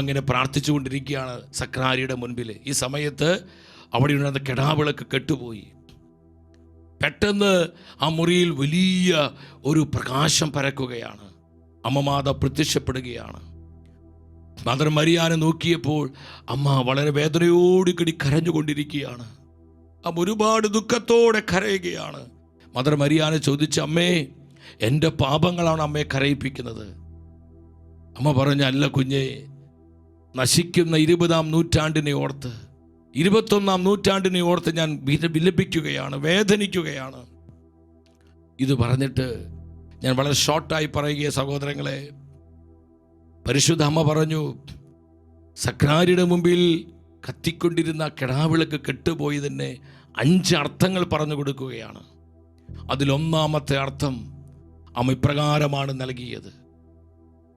ഇങ്ങനെ പ്രാർത്ഥിച്ചുകൊണ്ടിരിക്കുകയാണ് സക്രാരിയുടെ മുൻപിൽ. ഈ സമയത്ത് അവിടെ ഉണ്ടായിരുന്ന കെടാവിളക്ക് കെട്ടുപോയി. പെട്ടെന്ന് ആ മുറിയിൽ വലിയ ഒരു പ്രകാശം പരക്കുകയാണ്. അമ്മ മാത പ്രത്യക്ഷപ്പെടുകയാണ്. മദർ മരിയാനെ നോക്കിയപ്പോൾ അമ്മ വളരെ വേദനയോടുകൂടി കരഞ്ഞുകൊണ്ടിരിക്കുകയാണ്. അമ്മ ഒരുപാട് ദുഃഖത്തോടെ കരയുകയാണ്. മദർ മരിയാനെ ചോദിച്ച, അമ്മേ, എൻ്റെ പാപങ്ങളാണ് അമ്മയെ കരയിപ്പിക്കുന്നത്. അമ്മ പറഞ്ഞ, അല്ല കുഞ്ഞേ, നശിക്കുന്ന 20-ാം നൂറ്റാണ്ടിനെ ഓർത്ത്, 21-ാം നൂറ്റാണ്ടിനെ ഓർത്ത് ഞാൻ വിലപിക്കുകയാണ്, വേദനിക്കുകയാണ്. ഇത് പറഞ്ഞിട്ട് ഞാൻ വളരെ ഷോർട്ടായി പറയുക സഹോദരങ്ങളെ. പരിശുദ്ധ അമ്മ പറഞ്ഞു, സക്രാരിയുടെ മുമ്പിൽ കത്തിക്കൊണ്ടിരുന്ന കിടാവിളക്ക് കെട്ടുപോയതിന് 5 അർത്ഥങ്ങൾ പറഞ്ഞു കൊടുക്കുകയാണ്. അതിലൊന്നാമത്തെ അർത്ഥം അമ്മ ഇപ്രകാരമാണ് നൽകിയത്: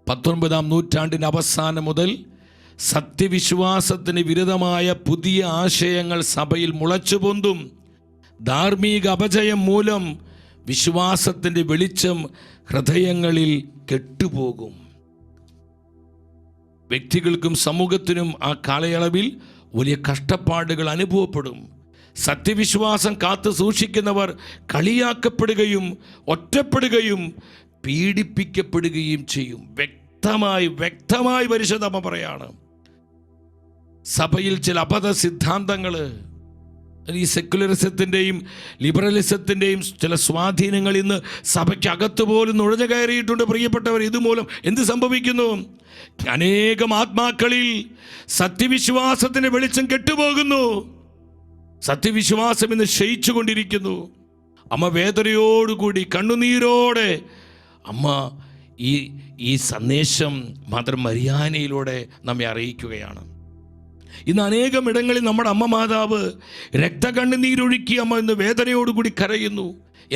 19-ാം നൂറ്റാണ്ടിൻ്റെ അവസാനം മുതൽ സത്യവിശ്വാസത്തിന് വിരുദ്ധമായ പുതിയ ആശയങ്ങൾ സഭയിൽ മുളച്ചു പൊന്തും. ധാർമ്മിക അപജയം മൂലം വിശ്വാസത്തിൻ്റെ വെളിച്ചം ഹൃദയങ്ങളിൽ കെട്ടുപോകും. വ്യക്തികൾക്കും സമൂഹത്തിനും ആ കാലയളവിൽ വലിയ കഷ്ടപ്പാടുകൾ അനുഭവപ്പെടും. സത്യവിശ്വാസം കാത്തു സൂക്ഷിക്കുന്നവർ കളിയാക്കപ്പെടുകയും ഒറ്റപ്പെടുകയും പീഡിപ്പിക്കപ്പെടുകയും ചെയ്യും. വ്യക്തമായി പരിശുദ്ധമ്മ പറയാണ്. സഭയിൽ ചില അബദ്ധ സിദ്ധാന്തങ്ങൾ, ഈ സെക്കുലറിസത്തിൻ്റെയും ലിബറലിസത്തിൻ്റെയും ചില സ്വാധീനങ്ങൾ ഇന്ന് സഭയ്ക്കകത്ത് പോലും നുഴഞ്ഞു കയറിയിട്ടുണ്ട്. പ്രിയപ്പെട്ടവർ, ഇതുമൂലം എന്ത് സംഭവിക്കുന്നു? അനേകം ആത്മാക്കളിൽ സത്യവിശ്വാസത്തിൻ്റെ വെളിച്ചം കെട്ടുപോകുന്നു. സത്യവിശ്വാസം ഇന്ന് ക്ഷയിച്ചു കൊണ്ടിരിക്കുന്നു. അമ്മ വേദനയോടുകൂടി കണ്ണുനീരോടെ അമ്മ ഈ സന്ദേശം മദർ മരിയാനയിലൂടെ നമ്മെ അറിയിക്കുകയാണ്. ഇന്ന് അനേകം ഇടങ്ങളിൽ നമ്മുടെ അമ്മ മാതാവ് രക്തകണ്ണുനീരൊഴുക്കി അമ്മ ഇന്ന് വേദനയോടുകൂടി കരയുന്നു.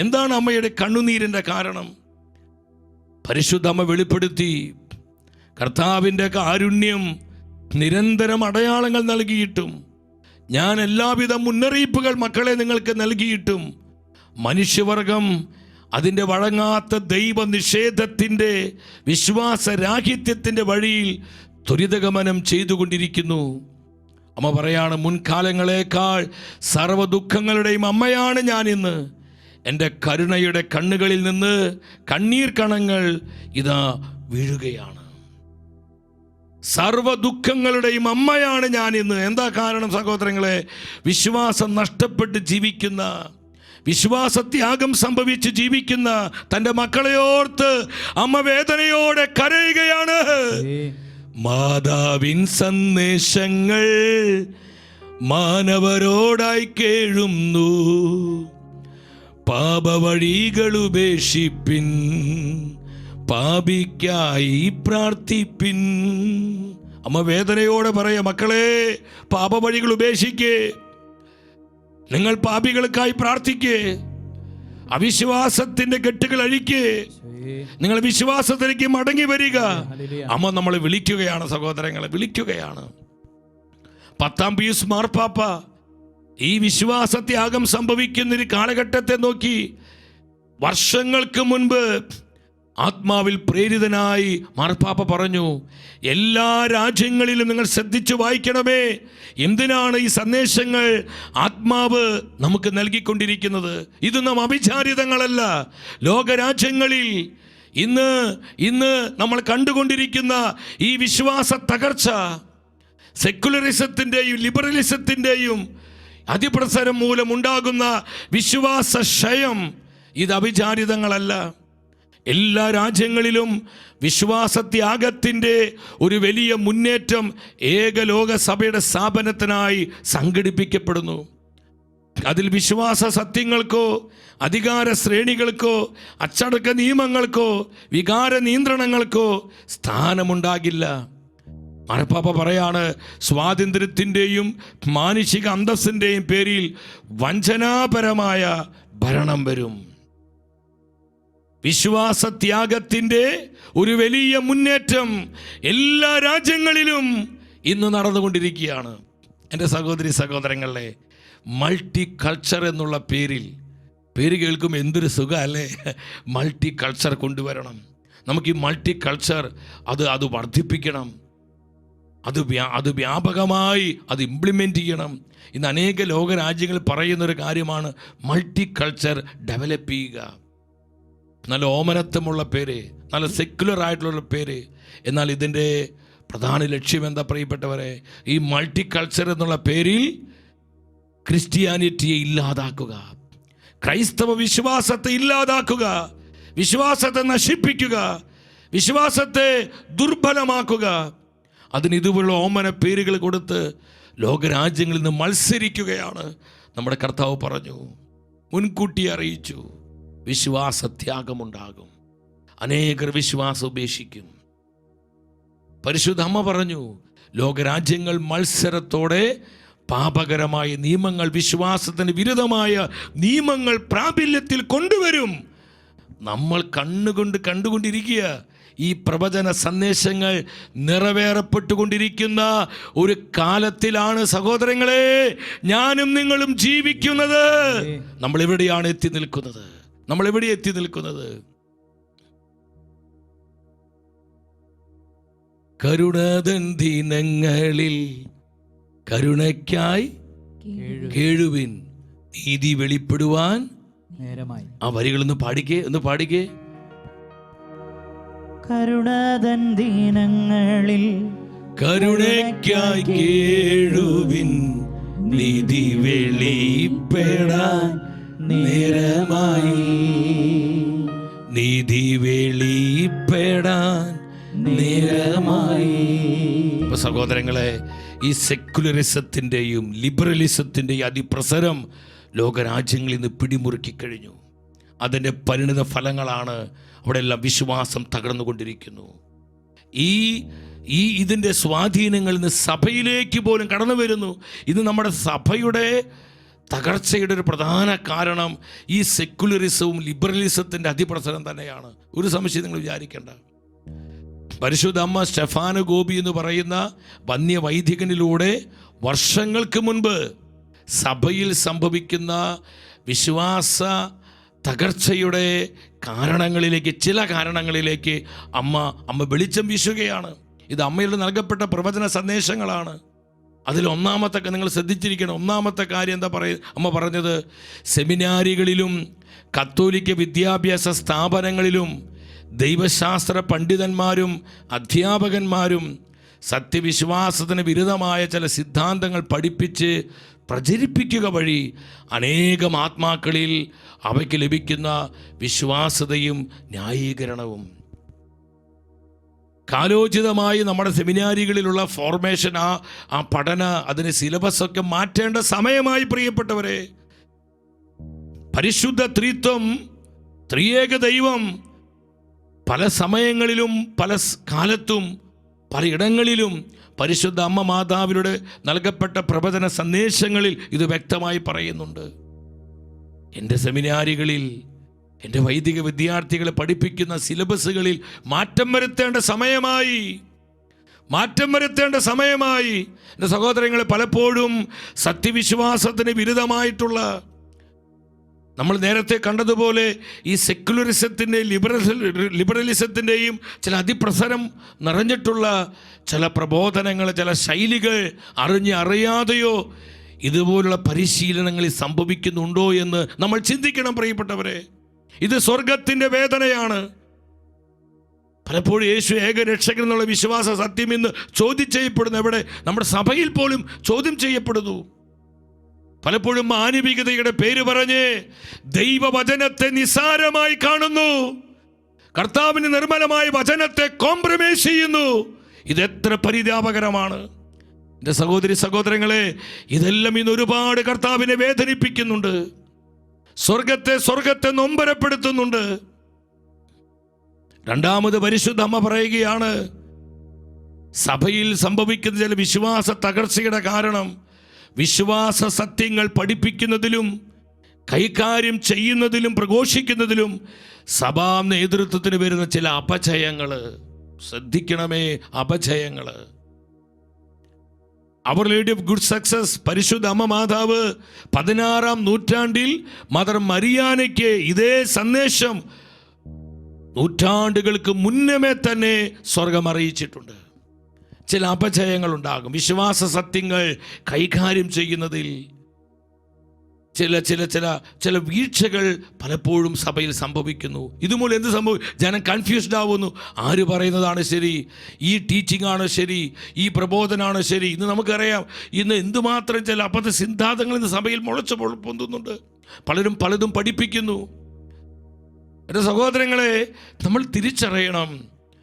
എന്താണ് അമ്മയുടെ കണ്ണുനീരിൻ്റെ കാരണം? പരിശുദ്ധ അമ്മ വെളിപ്പെടുത്തി, കർത്താവിൻ്റെ കാരുണ്യം നിരന്തരം അടയാളങ്ങൾ നൽകിയിട്ടും, ഞാൻ എല്ലാവിധ മുന്നറിയിപ്പുകൾ മക്കളെ നിങ്ങൾക്ക് നൽകിയിട്ടും മനുഷ്യവർഗം അതിൻ്റെ വഴങ്ങാത്ത ദൈവനിഷേധത്തിൻ്റെ വിശ്വാസരാഹിത്യത്തിൻ്റെ വഴിയിൽ ത്വരിതഗമനം ചെയ്തുകൊണ്ടിരിക്കുന്നു. അമ്മ പറയാണ്, മുൻകാലങ്ങളേക്കാൾ സർവ്വ ദുഃഖങ്ങളുടെയും അമ്മയാണ് ഞാനിന്ന്. എൻ്റെ കരുണയുടെ കണ്ണുകളിൽ നിന്ന് കണ്ണീർ കണങ്ങൾ ഇതാ വീഴുകയാണ്. സർവ്വ ദുഃഖങ്ങളുടെയും അമ്മയാണ് ഞാനിന്ന്. എന്താ കാരണം സഹോദരങ്ങളെ? വിശ്വാസം നഷ്ടപ്പെട്ട് ജീവിക്കുന്ന, വിശ്വാസത്യാഗം സംഭവിച്ച് ജീവിക്കുന്ന തൻ്റെ മക്കളെ ഓർത്ത് അമ്മ വേദനയോടെ കരയുകയാണ്. മാതാവിൻ സന്ദേശങ്ങൾ മാനവരോടായി കേഴുന്നു, പാപവഴികൾ ഉപേക്ഷിപ്പിൻ, പാപിക്കായി പ്രാർത്ഥിപ്പിൻ. അമ്മ വേദനയോടെ പറയാ, മക്കളെ പാപവഴികൾ ഉപേക്ഷിക്കേ, നിങ്ങൾ പാപികൾക്കായി പ്രാർത്ഥിക്കേ, അവിശ്വാസത്തിന്റെ കെട്ടുകൾ അഴിക്കേ, നിങ്ങൾ വിശ്വാസത്തിലേക്ക് മടങ്ങി വരിക. അമ്മ നമ്മളെ വിളിക്കുകയാണ് സഹോദരങ്ങളെ, വിളിക്കുകയാണ്. 10-ാം പീയൂസ് മാർപ്പാപ്പ ഈ വിശ്വാസത്യാഗം സംഭവിക്കുന്നൊരു കാലഘട്ടത്തെ നോക്കി വർഷങ്ങൾക്ക് മുൻപ് ആത്മാവിൽ പ്രേരിതനായി മാർപ്പാപ്പ പറഞ്ഞു, എല്ലാ രാജ്യങ്ങളിലും നിങ്ങൾ ശ്രദ്ധിച്ചു വായിക്കണമേ. എന്തിനാണ് ഈ സന്ദേശങ്ങൾ ആത്മാവ് നമുക്ക് നൽകിക്കൊണ്ടിരിക്കുന്നത്? ഇതൊന്നും അവിചാരിതങ്ങളല്ല. ലോകരാജ്യങ്ങളിൽ ഇന്ന് നമ്മൾ കണ്ടുകൊണ്ടിരിക്കുന്ന ഈ വിശ്വാസ തകർച്ച, സെക്കുലറിസത്തിൻ്റെയും ലിബറലിസത്തിൻ്റെയും അതിപ്രസരം മൂലമുണ്ടാകുന്ന വിശ്വാസ ക്ഷയം, ഇത് അവിചാരിതങ്ങളല്ല. എല്ലാ രാജ്യങ്ങളിലും വിശ്വാസത്യാഗത്തിൻ്റെ ഒരു വലിയ മുന്നേറ്റം ഏകലോക സഭയുടെ സ്ഥാപനത്തിനായി സംഘടിപ്പിക്കപ്പെടുന്നു. അതിൽ വിശ്വാസ സത്യങ്ങൾക്കോ അധികാര ശ്രേണികൾക്കോ അച്ചടക്ക നിയമങ്ങൾക്കോ വികാര നിയന്ത്രണങ്ങൾക്കോ സ്ഥാനമുണ്ടാകില്ല. മാർപ്പാപ്പ പറയാണ്, സ്വാതന്ത്ര്യത്തിൻ്റെയും മാനുഷിക അന്തസ്സിൻ്റെയും പേരിൽ വഞ്ചനാപരമായ ഭരണം വരും. വിശ്വാസത്യാഗത്തിൻ്റെ ഒരു വലിയ മുന്നേറ്റം എല്ലാ രാജ്യങ്ങളിലും ഇന്ന് നടന്നുകൊണ്ടിരിക്കുകയാണ്. എൻ്റെ സഹോദരി സഹോദരങ്ങളെ, മൾട്ടി കൾച്ചർ എന്നുള്ള പേര് കേൾക്കുമ്പോൾ എന്തൊരു സുഖം അല്ലേ? മൾട്ടി കൾച്ചർ കൊണ്ടുവരണം. നമുക്ക് ഈ മൾട്ടി കൾച്ചർ അത് വർദ്ധിപ്പിക്കണം, അത് വ്യാപകമായി അത് ഇംപ്ലിമെൻ്റ് ചെയ്യണം. ഇന്ന് അനേക ലോകരാജ്യങ്ങൾ പറയുന്നൊരു കാര്യമാണ് മൾട്ടി കൾച്ചർ ഡെവലപ്പ് ചെയ്യുക. നല്ല ഓമനത്വമുള്ള പേര്, നല്ല സെക്യുലർ ആയിട്ടുള്ള പേര്. എന്നാൽ ഇതിൻ്റെ പ്രധാന ലക്ഷ്യം എന്താ പ്രിയപ്പെട്ടവരെ? ഈ മൾട്ടി കൾച്ചർ എന്നുള്ള പേരിൽ ക്രിസ്ത്യാനിറ്റിയെ ഇല്ലാതാക്കുക, ക്രൈസ്തവ വിശ്വാസത്തെ ഇല്ലാതാക്കുക, വിശ്വാസത്തെ നശിപ്പിക്കുക, വിശ്വാസത്തെ ദുർബലമാക്കുക. അതിന് ഇതുപോലുള്ള ഓമന പേരുകൾ കൊടുത്ത് ലോകരാജ്യങ്ങളിൽ നിന്ന് മത്സരിക്കുകയാണ്. നമ്മുടെ കർത്താവ് പറഞ്ഞു, മുൻകൂട്ടി അറിയിച്ചു, വിശ്വാസത്യാഗമുണ്ടാകും, അനേകർ വിശ്വാസം ഉപേക്ഷിക്കും. പരിശുദ്ധ അമ്മ പറഞ്ഞു, ലോകരാജ്യങ്ങൾ മത്സരത്തോടെ പാപകരമായ നിയമങ്ങൾ, വിശ്വാസത്തിന് വിരുദ്ധമായ നിയമങ്ങൾ പ്രാബല്യത്തിൽ കൊണ്ടുവരും. നമ്മൾ കണ്ടുകൊണ്ടിരിക്കുക ഈ പ്രവചന സന്ദേശങ്ങൾ നിറവേറപ്പെട്ടുകൊണ്ടിരിക്കുന്ന ഒരു കാലത്തിലാണ് സഹോദരങ്ങളെ ഞാനും നിങ്ങളും ജീവിക്കുന്നത്. നമ്മൾ എവിടെയാണ് എത്തി നിൽക്കുന്നത്? കരുണതൻ ദിനങ്ങളിൽ കരുണയ്ക്കായി കേഴുവിൻ, നീതി വെളിപ്പെടുവാൻ നേരമായി. ആ വരികളൊന്ന് പാടിക്കേ. കരുണതൻ ദിനങ്ങളിൽ കരുണയ്ക്കായി കേഴുവിൻ, നീതി വെളിപ്പെടാൻ നേരമായി. നീതി വെളിപ്പെടാൻ നേരമായി. സഹോദരങ്ങളെ, ഈ സെക്കുലറിസത്തിൻ്റെയും ലിബറലിസത്തിൻ്റെയും അതിപ്രസരം ലോകരാജ്യങ്ങളിൽ നിന്ന് പിടിമുറുക്കി കഴിഞ്ഞു. അതിൻ്റെ പരിണിത ഫലങ്ങളാണ് അവിടെ എല്ലാം വിശ്വാസം തകർന്നുകൊണ്ടിരിക്കുന്നു. ഇതിൻ്റെ സ്വാധീനങ്ങളിൽ നിന്ന് സഭയിലേക്ക് പോലും കടന്നു വരുന്നു. ഇത് നമ്മുടെ സഭയുടെ തകർച്ചയുടെ ഒരു പ്രധാന കാരണം ഈ സെക്കുലറിസവും ലിബറലിസത്തിൻ്റെ അതിപ്രസരം തന്നെയാണ്. ഒരു സംശയം നിങ്ങൾ വിചാരിക്കേണ്ട. പരിശുദ്ധ അമ്മ സ്റ്റെഫാന ഗോപി എന്ന് പറയുന്ന വന്യവൈദികനിലൂടെ വർഷങ്ങൾക്ക് മുൻപ് സഭയിൽ സംഭവിക്കുന്ന വിശ്വാസ തകർച്ചയുടെ ചില കാരണങ്ങളിലേക്ക് അമ്മ വെളിച്ചം വീശുകയാണ്. ഇത് അമ്മയുടെ നൽകപ്പെട്ട പ്രവചന സന്ദേശങ്ങളാണ്. അതിൽ ഒന്നാമത്തെ നിങ്ങൾ ശ്രദ്ധിച്ചിരിക്കണം. ഒന്നാമത്തെ കാര്യം എന്താ അമ്മ പറഞ്ഞത്? സെമിനാരികളിലും കത്തോലിക്ക വിദ്യാഭ്യാസ സ്ഥാപനങ്ങളിലും ദൈവശാസ്ത്ര പണ്ഡിതന്മാരും അധ്യാപകന്മാരും സത്യവിശ്വാസത്തിന് വിരുദ്ധമായ ചില സിദ്ധാന്തങ്ങൾ പഠിപ്പിച്ച് പ്രചരിപ്പിക്കുക വഴി അനേകം ആത്മാക്കളിൽ അവയ്ക്ക് ലഭിക്കുന്ന വിശ്വാസ്യതയും ന്യായീകരണവും. കാലോചിതമായി നമ്മുടെ സെമിനാരികളിലുള്ള ഫോർമേഷൻ, ആ പഠന അതിന് സിലബസൊക്കെ മാറ്റേണ്ട സമയമായി പ്രിയപ്പെട്ടവരെ. പരിശുദ്ധ ത്രിത്വം, ത്രിയേക ദൈവം പല സമയങ്ങളിലും പല കാലത്തും പലയിടങ്ങളിലും പരിശുദ്ധ അമ്മ മാതാവിലൂടെ നൽകപ്പെട്ട പ്രവചന സന്ദേശങ്ങളിൽ ഇത് വ്യക്തമായി പറയുന്നുണ്ട്. എൻ്റെ സെമിനാരികളിൽ എൻ്റെ വൈദിക വിദ്യാർത്ഥികളെ പഠിപ്പിക്കുന്ന സിലബസുകളിൽ മാറ്റം വരുത്തേണ്ട സമയമായി. എൻ്റെ സഹോദരങ്ങളെ, പലപ്പോഴും സത്യവിശ്വാസത്തിന് വിരുദ്ധമായിട്ടുള്ള, നമ്മൾ നേരത്തെ കണ്ടതുപോലെ ഈ സെക്കുലറിസത്തിൻ്റെ ലിബറലിസത്തിൻ്റെയും ചില അതിപ്രസരം നിറഞ്ഞിട്ടുള്ള ചില പ്രബോധനങ്ങൾ, ചില ശൈലികൾ അറിയാതെയോ ഇതുപോലുള്ള പരിശീലനങ്ങളിൽ സംഭവിക്കുന്നുണ്ടോ എന്ന് നമ്മൾ ചിന്തിക്കണം പ്രിയപ്പെട്ടവരെ. ഇത് സ്വർഗത്തിൻ്റെ വേദനയാണ്. പലപ്പോഴും യേശു ഏകരക്ഷകൻ എന്നുള്ള വിശ്വാസ സത്യം ഇന്ന് ചോദ്യം ചെയ്യപ്പെടുന്നു. എവിടെ? നമ്മുടെ സഭയിൽ പോലും ചോദ്യം ചെയ്യപ്പെടുന്നു. പലപ്പോഴും മാനവികതയുടെ പേര് പറഞ്ഞ് ദൈവവചനത്തെ നിസ്സാരമായി കാണുന്നു. കർത്താവിന് നിർമ്മലമായ വചനത്തെ കോംപ്രമൈസ് ചെയ്യുന്നു. ഇതെത്ര പരിതാപകരമാണ്. എൻ്റെ സഹോദരങ്ങളെ, ഇതെല്ലാം ഇന്ന് ഒരുപാട് കർത്താവിനെ വേദനിപ്പിക്കുന്നുണ്ട്. സ്വർഗത്തെ നൊമ്പരപ്പെടുത്തുന്നുണ്ട്. രണ്ടാമത് പരിശുദ്ധ അമ്മ പറയുകയാണ്, സഭയിൽ സംഭവിക്കുന്ന ചില വിശ്വാസ തകർച്ചയുടെ കാരണം വിശ്വാസ സത്യങ്ങൾ പഠിപ്പിക്കുന്നതിലും കൈകാര്യം ചെയ്യുന്നതിലും പ്രഘോഷിക്കുന്നതിലും സഭാ നേതൃത്വത്തിന് വരുന്ന ചില അപചയങ്ങൾ. ശ്രദ്ധിക്കണമേ, അപചയങ്ങൾ. അവർ ലേഡി ഓഫ് ഗുഡ് സക്സസ് പരിശുദ്ധ അമ്മ മാതാവ് 16-ാം നൂറ്റാണ്ടിൽ മദർ മരിയാനയ്ക്ക് ഇതേ സന്ദേശം നൂറ്റാണ്ടുകൾക്ക് മുന്നമേ തന്നെ സ്വർഗം അറിയിച്ചിട്ടുണ്ട്. ചില അപചയങ്ങളുണ്ടാകും. വിശ്വാസ സത്യങ്ങൾ കൈകാര്യം ചെയ്യുന്നതിൽ ചില വീഴ്ചകൾ പലപ്പോഴും സഭയിൽ സംഭവിക്കുന്നു. ഇതുമൂലം എന്ത് സംഭവിക്കും? ജനം കൺഫ്യൂസ്ഡ് ആവുന്നു. ആര് പറയുന്നതാണ് ശരി? ഈ ടീച്ചിങ് ആണോ ശരി? ഈ പ്രബോധനമാണോ ശരി? ഇന്ന് നമുക്കറിയാം, ഇന്ന് എന്തുമാത്രം ചില അബദ്ധ സിദ്ധാന്തങ്ങൾ ഇന്ന് സഭയിൽ മുളച്ചു പൊന്തുന്നുണ്ട്. പലരും പലതും പഠിപ്പിക്കുന്നു. എൻ്റെ സഹോദരങ്ങളെ, നമ്മൾ തിരിച്ചറിയണം,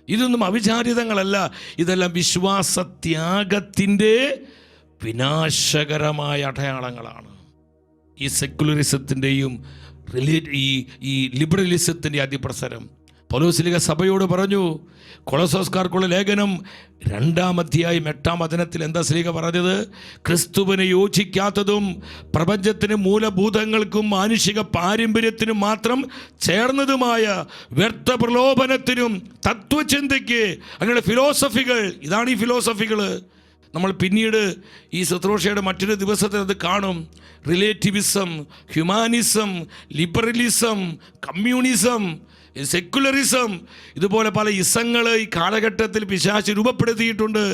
ഇതൊന്നും അവിചാരിതങ്ങളല്ല. ഇതെല്ലാം വിശ്വാസത്യാഗത്തിൻ്റെ വിനാശകരമായ അടയാളങ്ങളാണ്. ഈ സെക്കുലറിസത്തിൻ്റെയും ഈ ലിബറലിസത്തിൻ്റെ അതിപ്രസരം. പൗലോസ് സഭയോട് പറഞ്ഞു, കൊളോസോസ്കാർക്കുള്ള ലേഖനം 2-ാം അധ്യായം 8-ാം വചനത്തിൽ എന്താ ശ്ലീഹ പറഞ്ഞത്? ക്രിസ്തുവിനെ യോജിക്കാത്തതും പ്രപഞ്ചത്തിന് മൂലഭൂതങ്ങൾക്കും മാനുഷിക പാരമ്പര്യത്തിനും മാത്രം ചേർന്നതുമായ വ്യർത്ഥ പ്രലോഭനത്തിനും തത്വചിന്തയ്ക്ക്, അങ്ങനെ ഫിലോസഫികൾ, ഇതാണ് ഈ ഫിലോസഫികൾ. നമ്മൾ പിന്നീട് ഈ ശുശ്രൂഷയുടെ മറ്റൊരു ദിവസത്തിൽ അത് കാണും. Relativism, humanism, liberalism, communism secularism, ഇതുപോലെ പല ഇസങ്ങൾ ഈ കാലഘട്ടത്തിൽ പിശാച് രൂപപ്പെടുത്തിയിട്ടുണ്ട്.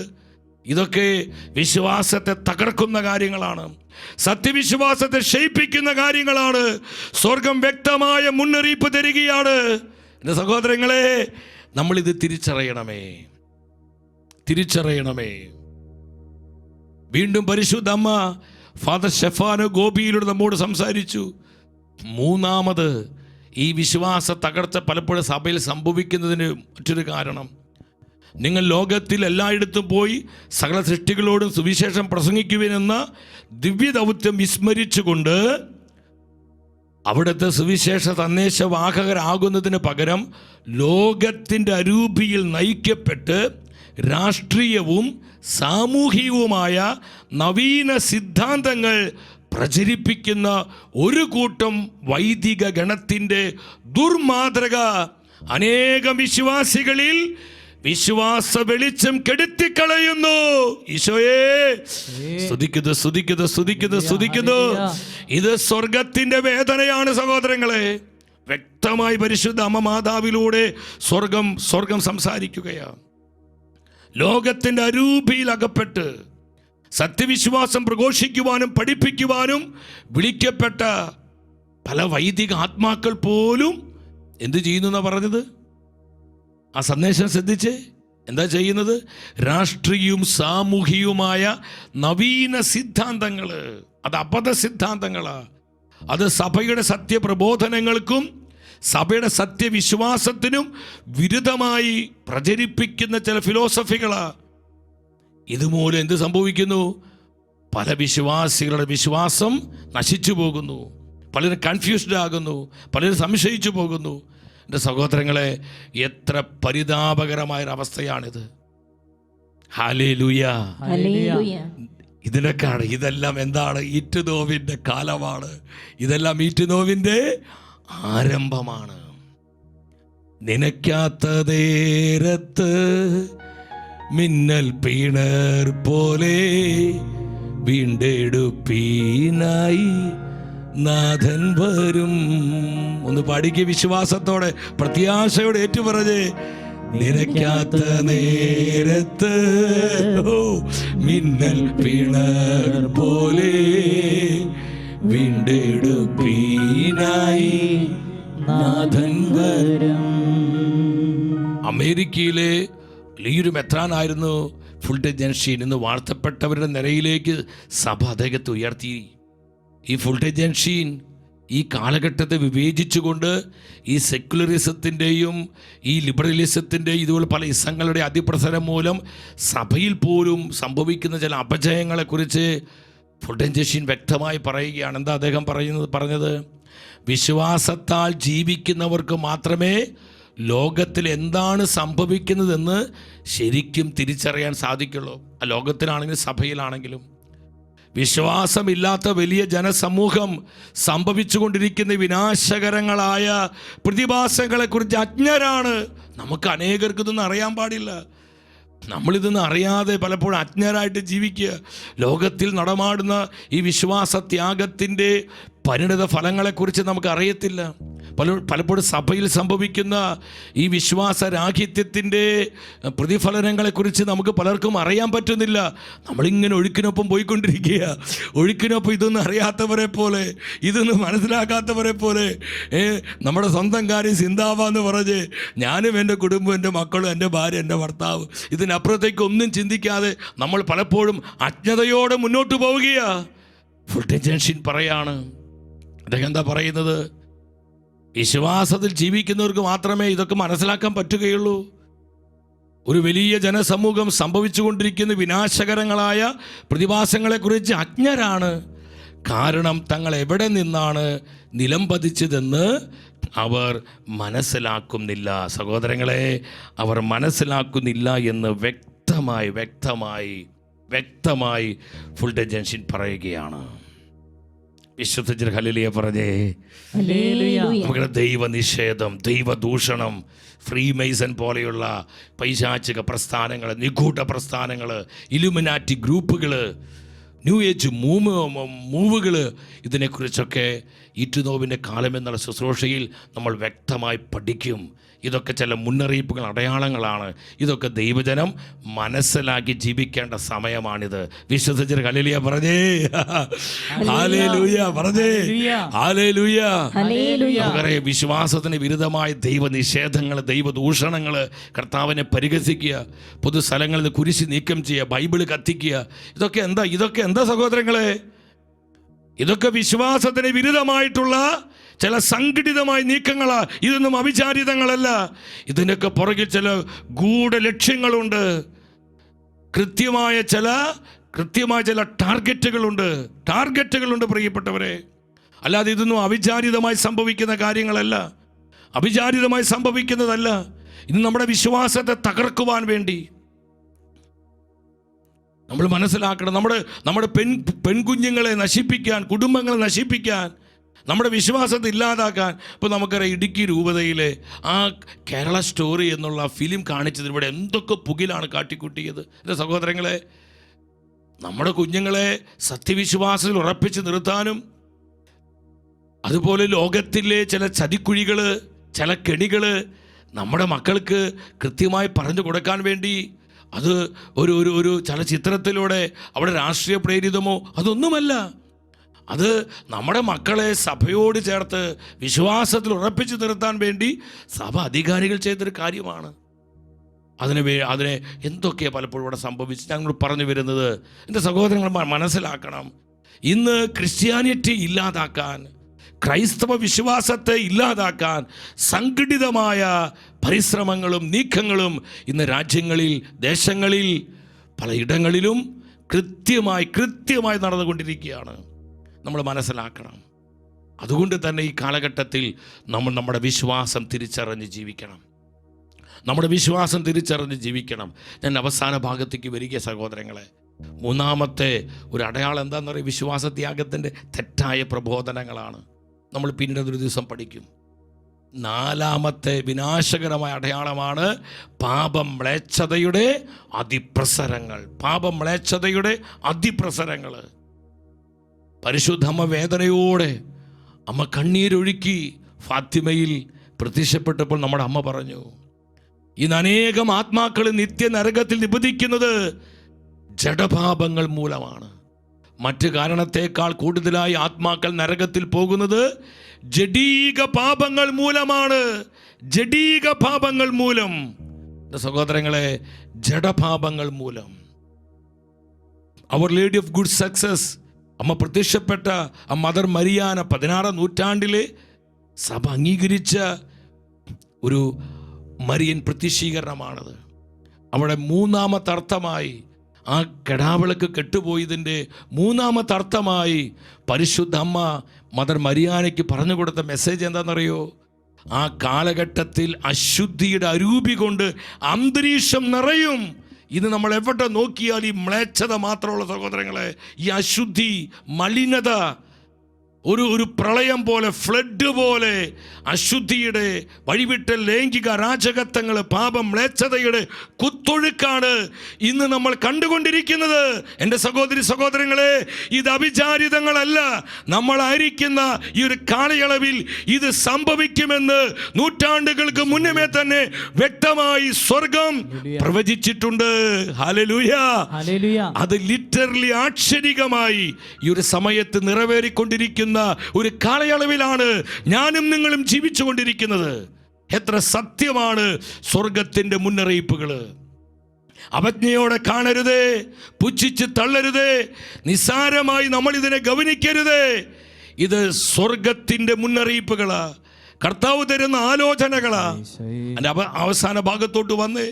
ഇതൊക്കെ വിശ്വാസത്തെ തകർക്കുന്ന കാര്യങ്ങളാണ്, സത്യവിശ്വാസത്തെ ക്ഷയിപ്പിക്കുന്ന കാര്യങ്ങളാണ്. സ്വർഗം വ്യക്തമായ മുന്നറിയിപ്പ് തരികയാണ്. എൻ്റെ സഹോദരങ്ങളെ, നമ്മളിത് തിരിച്ചറിയണമേ. വീണ്ടും പരിശുദ്ധ അമ്മ ഫാദർ സ്റ്റെഫാനോ ഗോപിയിലൂടെ നമ്മോട് സംസാരിച്ചു. മൂന്നാമത് ഈ വിശ്വാസ തകർച്ച പലപ്പോഴും സഭയിൽ സംഭവിക്കുന്നതിന് മറ്റൊരു കാരണം, നിങ്ങൾ ലോകത്തിൽ എല്ലായിടത്തും പോയി സകല സൃഷ്ടികളോടും സുവിശേഷം പ്രസംഗിക്കുവിനെന്ന ദിവ്യദൗത്യം വിസ്മരിച്ചുകൊണ്ട് അവിടുത്തെ സുവിശേഷ സന്ദേശവാഹകരാകുന്നതിന് പകരം ലോകത്തിൻ്റെ അരൂപിയിൽ നയിക്കപ്പെട്ട് രാഷ്ട്രീയവും സാമൂഹികവുമായ നവീന സിദ്ധാന്തങ്ങൾ പ്രചരിപ്പിക്കുന്ന ഒരു കൂട്ടം വൈദിക ഗണത്തിൻ്റെ ദുർമാതൃക അനേകം വിശ്വാസികളിൽ വിശ്വാസ വെളിച്ചം കെടുത്തിക്കളയുന്നു. ഈശോയെ സ്തുതിക്കുന്നു. ഇത് സ്വർഗത്തിന്റെ വേദനയാണ് സഹോദരങ്ങളെ. വ്യക്തമായി പരിശുദ്ധ അമ്മ മാതാവിലൂടെ സ്വർഗം സംസാരിക്കുകയാണ്. ലോകത്തിന്റെ അരൂപിയിൽ അകപ്പെട്ട് സത്യവിശ്വാസം പ്രഘോഷിക്കുവാനും പഠിപ്പിക്കുവാനും വിളിക്കപ്പെട്ട പല വൈദിക ആത്മാക്കൾ പോലും എന്ത് ചെയ്യുന്നു എന്നാ പറഞ്ഞത്? ആ സന്ദേശം ശ്രദ്ധിച്ച് എന്താ ചെയ്യുന്നത്? രാഷ്ട്രീയവും സാമൂഹികവുമായ നവീന സിദ്ധാന്തങ്ങൾ, അത് അബദ്ധ സിദ്ധാന്തങ്ങളാണ്. അത് സഭയുടെ സത്യപ്രബോധനങ്ങൾക്കും സഭയുടെ സത്യവിശ്വാസത്തിനും വിരുദ്ധമായി പ്രചരിപ്പിക്കുന്ന ചില ഫിലോസഫികളാണ്. ഇതുമൂലം എന്ത് സംഭവിക്കുന്നു? പല വിശ്വാസികളുടെ വിശ്വാസം നശിച്ചു പോകുന്നു, പലരും കൺഫ്യൂസ്ഡ് ആകുന്നു, പലരും സംശയിച്ചു പോകുന്നു. എൻ്റെ സഹോദരങ്ങളെ, എത്ര പരിതാപകരമായൊരവസ്ഥയാണിത്. ഹല്ലേലൂയ. ഇതെല്ലാം എന്താണ്? ഈറ്റുനോവിൻ്റെ കാലമാണ്. ഇതെല്ലാം ഈറ്റുനോവിൻ്റെ ആരംഭമാണ്. നനയ്ക്കാത്ത നേരത്ത് മിന്നൽ പീണർ പോലെ വീണ്ടെടുപ്പീനായി നാഥൻ വരും. ഒന്ന് പാടിക്ക് വിശ്വാസത്തോടെ, പ്രത്യാശയോടെ ഏറ്റുപറഞ്ഞ്, നനയ്ക്കാത്ത നേരത്ത് മിന്നൽ പീണർ പോലെ വീണ്ടെടുപ്പീനായി നാഥൻ വരും. അമേരിക്കയിലെ വലിയൊരു മെത്രാനായിരുന്നു ഫുൾട്ടൻജൻഷീൻ. ഇന്ന് വാഴ്ത്തപ്പെട്ടവരുടെ നിരയിലേക്ക് സഭ അദ്ദേഹത്തെ ഉയർത്തി. ഈ ഫുൾട്ടൻജൻഷീൻ ഈ കാലഘട്ടത്തെ വിവേചിച്ചുകൊണ്ട് ഈ സെക്യുലറിസത്തിൻ്റെയും ഈ ലിബറലിസത്തിൻ്റെയും ഇതുപോലെ പല ഇസങ്ങളുടെ അതിപ്രസരം മൂലം സഭയിൽ പോലും സംഭവിക്കുന്ന ചില അപജയങ്ങളെക്കുറിച്ച് ഫുൾട്ടൻജൻഷീൻ വ്യക്തമായി പറയുകയാണ്. എന്താ അദ്ദേഹം പറഞ്ഞത്? വിശ്വാസത്താൽ ജീവിക്കുന്നവർക്ക് മാത്രമേ ലോകത്തിൽ എന്താണ് സംഭവിക്കുന്നതെന്ന് ശരിക്കും തിരിച്ചറിയാൻ സാധിക്കുള്ളൂ. ആ ലോകത്തിലാണെങ്കിലും സഭയിലാണെങ്കിലും. വിശ്വാസമില്ലാത്ത വലിയ ജനസമൂഹം സംഭവിച്ചുകൊണ്ടിരിക്കുന്ന വിനാശകരങ്ങളായ പ്രതിഭാസങ്ങളെക്കുറിച്ച് അജ്ഞരാണ്. നമുക്ക് അനേകർക്ക് ഇതൊന്നും അറിയാൻ പാടില്ല. നമ്മളിതൊന്നും അറിയാതെ പലപ്പോഴും അജ്ഞരായിട്ട് ജീവിക്കുക. ലോകത്തിൽ നടമാടുന്ന ഈ വിശ്വാസത്യാഗത്തിൻ്റെ പരിണിത ഫലങ്ങളെക്കുറിച്ച് നമുക്ക് അറിയത്തില്ല. പലപ്പോഴും സഭയിൽ സംഭവിക്കുന്ന ഈ വിശ്വാസരാഹിത്യത്തിൻ്റെ പ്രതിഫലനങ്ങളെക്കുറിച്ച് നമുക്ക് പലർക്കും അറിയാൻ പറ്റുന്നില്ല. നമ്മളിങ്ങനെ ഒഴുക്കിനൊപ്പം പോയിക്കൊണ്ടിരിക്കുക. ഒഴുക്കിനൊപ്പം ഇതൊന്നും അറിയാത്തവരെ പോലെ, ഇതൊന്നും മനസ്സിലാക്കാത്തവരെ പോലെ, നമ്മുടെ സ്വന്തം കാര്യം ചിന്താവാന്ന് പറഞ്ഞ് ഞാനും എൻ്റെ കുടുംബം, എൻ്റെ മക്കളും, എൻ്റെ ഭാര്യ, എൻ്റെ ഭർത്താവ്, ഇതിനപ്പുറത്തേക്ക് ഒന്നും ചിന്തിക്കാതെ നമ്മൾ പലപ്പോഴും അജ്ഞതയോടെ മുന്നോട്ട് പോവുകയാണ്. ഫുൾട്ടൻജൻഷീൻ പറയാണ്. അദ്ദേഹം എന്താ പറയുന്നത്? വിശ്വാസത്തിൽ ജീവിക്കുന്നവർക്ക് മാത്രമേ ഇതൊക്കെ മനസ്സിലാക്കാൻ പറ്റുകയുള്ളൂ. ഒരു വലിയ ജനസമൂഹം സംഭവിച്ചുകൊണ്ടിരിക്കുന്ന വിനാശകരങ്ങളായ പ്രതിഭാസങ്ങളെക്കുറിച്ച് അജ്ഞരാണ്. കാരണം തങ്ങൾ എവിടെ നിന്നാണ് നിലം പതിച്ചതെന്ന് അവർ മനസ്സിലാക്കുന്നില്ല. സഹോദരങ്ങളെ, അവർ മനസ്സിലാക്കുന്നില്ല എന്ന് വ്യക്തമായി ഫുൾട്ടൻജൻഷീൻ പറയുകയാണ്. വിശുദ്ധ ഹല്ലേലൂയ പറഞ്ഞേ. നമ്മുടെ ദൈവനിഷേധം, ദൈവദൂഷണം, ഫ്രീമേസൺ പോലെയുള്ള പൈശാചിക പ്രസ്ഥാനങ്ങൾ, നിഗൂഢ പ്രസ്ഥാനങ്ങൾ, ഇലുമിനാറ്റി ഗ്രൂപ്പുകൾ, ന്യൂ ഏജ് മൂവുകൾ ഇതിനെക്കുറിച്ചൊക്കെ ഈറ്റുനോവിൻ്റെ കാലം എന്നുള്ള ശുശ്രൂഷയിൽ നമ്മൾ വ്യക്തമായി പഠിക്കും. ഇതൊക്കെ ചില മുന്നറിയിപ്പുകൾ, അടയാളങ്ങളാണ്. ഇതൊക്കെ ദൈവജനം മനസ്സിലാക്കി ജീവിക്കേണ്ട സമയമാണിത്. വിശ്വസിച്ച് ഹല്ലേലൂയ പറഞ്ഞേ, ഹല്ലേലൂയ പറഞ്ഞേ, ഹല്ലേലൂയ. നമുക്കറിയാം, വിശ്വാസത്തിന് വിരുദ്ധമായ ദൈവനിഷേധങ്ങൾ, ദൈവദൂഷണങ്ങൾ, കർത്താവിനെ പരിഹസിക്കുക, പൊതുസ്ഥലങ്ങളിൽ നിന്ന് കുരിശ് നീക്കം ചെയ്യുക, ബൈബിള് കത്തിക്കുക, ഇതൊക്കെ എന്താ സഹോദരങ്ങളെ? ഇതൊക്കെ വിശ്വാസത്തിന് വിരുദ്ധമായിട്ടുള്ള ചില സംഘടിതമായ നീക്കങ്ങളാ. ഇതൊന്നും അവിചാരിതങ്ങളല്ല. ഇതിനൊക്കെ പുറകിൽ ചില ഗൂഢലക്ഷ്യങ്ങളുണ്ട്. കൃത്യമായ ചില ടാർഗറ്റുകളുണ്ട് പ്രിയപ്പെട്ടവരെ. അല്ലാതെ ഇതൊന്നും അവിചാരിതമായി സംഭവിക്കുന്ന കാര്യങ്ങളല്ല, അവിചാരിതമായി സംഭവിക്കുന്നതല്ല. ഇത് നമ്മുടെ വിശ്വാസത്തെ തകർക്കുവാൻ വേണ്ടി നമ്മൾ മനസ്സിലാക്കണം. നമ്മുടെ പെൺകുഞ്ഞുങ്ങളെ നശിപ്പിക്കാൻ, കുടുംബങ്ങളെ നശിപ്പിക്കാൻ, നമ്മുടെ വിശ്വാസത്തെ ഇല്ലാതാക്കാൻ. ഇപ്പോൾ നമുക്കറിയാം, ഇടുക്കി രൂപതയിലെ ആ കേരള സ്റ്റോറി എന്നുള്ള ഫിലിം കാണിച്ചതിലൂടെ എന്തൊക്കെ പുകിലാണ് കാട്ടിക്കൂട്ടിയത്. എൻ്റെ സഹോദരങ്ങളെ, നമ്മുടെ കുഞ്ഞുങ്ങളെ സത്യവിശ്വാസത്തിൽ ഉറപ്പിച്ച് നിർത്താനും, അതുപോലെ ലോകത്തിലെ ചില ചതിക്കുഴികൾ, ചില കെണികൾ നമ്മുടെ മക്കൾക്ക് കൃത്യമായി പറഞ്ഞു കൊടുക്കാൻ വേണ്ടി അത് ഒരു ചലച്ചിത്രത്തിലൂടെ അവിടെ രാഷ്ട്രീയ പ്രേരിതമോ അതൊന്നുമല്ല. അത് നമ്മുടെ മക്കളെ സഭയോട് ചേർത്ത് വിശ്വാസത്തിൽ ഉറപ്പിച്ചു നിർത്താൻ വേണ്ടി സഭ അധികാരികൾ ചെയ്തൊരു കാര്യമാണ്. അതിനെ എന്തൊക്കെയാണ് പലപ്പോഴും ഇവിടെ സംഭവിച്ച് ഞങ്ങൾ പറഞ്ഞു വരുന്നത്. എൻ്റെ സഹോദരങ്ങൾ മനസ്സിലാക്കണം, ഇന്ന് ക്രിസ്ത്യാനിറ്റി ഇല്ലാതാക്കാൻ, ക്രൈസ്തവ വിശ്വാസത്തെ ഇല്ലാതാക്കാൻ സംഘടിതമായ പരിശ്രമങ്ങളും നീക്കങ്ങളും ഇന്ന് രാജ്യങ്ങളിൽ, ദേശങ്ങളിൽ, പലയിടങ്ങളിലും കൃത്യമായി നടന്നുകൊണ്ടിരിക്കുകയാണ്. നമ്മൾ മനസ്സിലാക്കണം. അതുകൊണ്ട് തന്നെ ഈ കാലഘട്ടത്തിൽ നമ്മൾ നമ്മുടെ വിശ്വാസം തിരിച്ചറിഞ്ഞ് ജീവിക്കണം. ഞാൻ അവസാന ഭാഗത്തേക്ക് വരിക സഹോദരങ്ങളെ. മൂന്നാമത്തെ ഒരു അടയാളം എന്താണെന്ന് പറയുക, വിശ്വാസത്യാഗത്തിൻ്റെ തെറ്റായ പ്രബോധനങ്ങളാണ്. നമ്മൾ പിന്നീട് ഒരു ദിവസം പഠിക്കും. നാലാമത്തെ വിനാശകരമായ അടയാളമാണ് പാപമ്ലേച്ഛതയുടെ അതിപ്രസരങ്ങൾ. പരിശുദ്ധമ്മ വേദനയോടെ, അമ്മ കണ്ണീരൊഴുക്കി ഫാത്തിമയിൽ പ്രത്യക്ഷപ്പെട്ടപ്പോൾ നമ്മുടെ അമ്മ പറഞ്ഞു, ഇന്ന് അനേകം ആത്മാക്കൾ നിത്യനരകത്തിൽ നിബന്ധിക്കുന്നത് ജഡപാപങ്ങൾ മൂലമാണ്. മറ്റു കാരണത്തേക്കാൾ കൂടുതലായി ആത്മാക്കൾ നരകത്തിൽ പോകുന്നത് ജഡീക പാപങ്ങൾ മൂലം. സഹോദരങ്ങളെ, ജഡപാപങ്ങൾ മൂലം. അവർ ലേഡി ഓഫ് ഗുഡ് സക്സസ്, അമ്മ പ്രത്യക്ഷപ്പെട്ട ആ മദർ മരിയാന 16-ാം നൂറ്റാണ്ടിലെ സഭ അംഗീകരിച്ച ഒരു മരിയൻ പ്രത്യക്ഷീകരണമാണത്. അവിടെ മൂന്നാമത്തെ അർത്ഥമായി, ആ കെടാവിളക്ക് കെട്ടുപോയതിൻ്റെ മൂന്നാമത്തെ അർത്ഥമായി പരിശുദ്ധ അമ്മ മദർ മരിയാനയ്ക്ക് പറഞ്ഞു കൊടുത്ത മെസ്സേജ് എന്താണെന്നറിയോ? ആ കാലഘട്ടത്തിൽ അശുദ്ധിയുടെ അരൂപി കൊണ്ട് അന്തരീക്ഷം നിറയും. ഇത് നമ്മൾ എവിടെ നോക്കിയാൽ ഈ മ്ലേച്ഛത മാത്രമുള്ള സഹോദരങ്ങളെ, ഈ അശുദ്ധി, മലിനത ഒരു പ്രളയം പോലെ, ഫ്ലഡ് പോലെ അശുദ്ധിയുടെ, വഴിവിട്ട ലൈംഗിക അരാജകത്വങ്ങൾ, പാപം, മ്ലേച്ഛതയുടെ കുത്തൊഴുക്കാണ് ഇന്ന് നമ്മൾ കണ്ടുകൊണ്ടിരിക്കുന്നത്. എൻ്റെ സഹോദരങ്ങളെ, ഇത് അവിചാരിതങ്ങളല്ല. നമ്മളായിരിക്കുന്ന ഈ ഒരു കാലയളവിൽ ഇത് സംഭവിക്കുമെന്ന് നൂറ്റാണ്ടുകൾക്ക് മുന്നമേ തന്നെ വ്യക്തമായി സ്വർഗം പ്രവചിച്ചിട്ടുണ്ട്. ഹല്ലേലൂയ. അത് ലിറ്ററലി ആക്ഷരികമായി ഈ ഒരു സമയത്ത് നിറവേറിക്കൊണ്ടിരിക്കുന്ന ഒരു കാലയളവിലാണ് ഞാനും നിങ്ങളും ജീവിച്ചു കൊണ്ടിരിക്കുന്നത്. എത്ര സത്യമാണ് സ്വർഗത്തിന്റെ മുന്നറിയിപ്പുകൾ. അവജ്ഞയോടെ കാണരുതേ, പുച്ഛിച്ച് തള്ളരുതേ, നിസ്സാരമായി നമ്മൾ ഇതിനെ ഗവനിക്കരുതേ. ഇത് സ്വർഗത്തിന്റെ മുന്നറിയിപ്പുകളാ, കർത്താവ് തരുന്ന ആലോചനകളാ. എൻ്റെ അവസാന ഭാഗത്തോട്ട് വന്ന്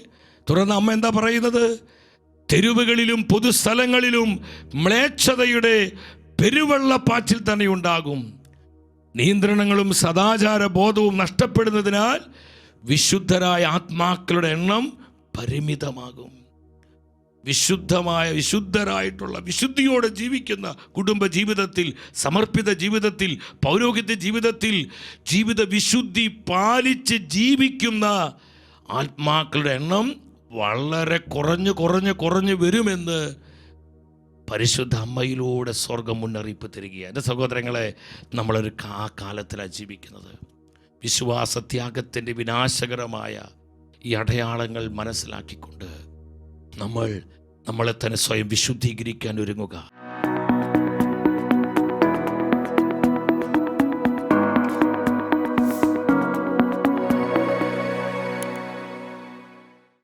തുടർന്ന് അമ്മ എന്താ പറയുന്നത്? തെരുവുകളിലും പൊതുസ്ഥലങ്ങളിലും മ്ലേച്ഛതയുടെ പെരുവെള്ളപ്പാച്ചിൽ തന്നെ ഉണ്ടാകും. നിയന്ത്രണങ്ങളും സദാചാര ബോധവും നഷ്ടപ്പെടുന്നതിനാൽ വിശുദ്ധരായ ആത്മാക്കളുടെ എണ്ണം പരിമിതമാകും. വിശുദ്ധരായിട്ടുള്ള, വിശുദ്ധിയോടെ ജീവിക്കുന്ന കുടുംബ ജീവിതത്തിൽ, സമർപ്പിത ജീവിതത്തിൽ, പൗരോഹിത്യ ജീവിതത്തിൽ ജീവിത വിശുദ്ധി പാലിച്ച് ജീവിക്കുന്ന ആത്മാക്കളുടെ എണ്ണം വളരെ കുറഞ്ഞു വരുമെന്ന് പരിശുദ്ധ അമ്മയിലൂടെ സ്വർഗം മുന്നറിയിപ്പ് തരികയാണ്. എൻ്റെ സഹോദരങ്ങളെ, നമ്മളൊരു കാലത്തിലാണ് ജീവിക്കുന്നത്. വിശ്വാസത്യാഗത്തിൻ്റെ വിനാശകരമായ ഈ അടയാളങ്ങൾ മനസ്സിലാക്കിക്കൊണ്ട് നമ്മളെ തന്നെ സ്വയം വിശുദ്ധീകരിക്കാൻ ഒരുങ്ങുക.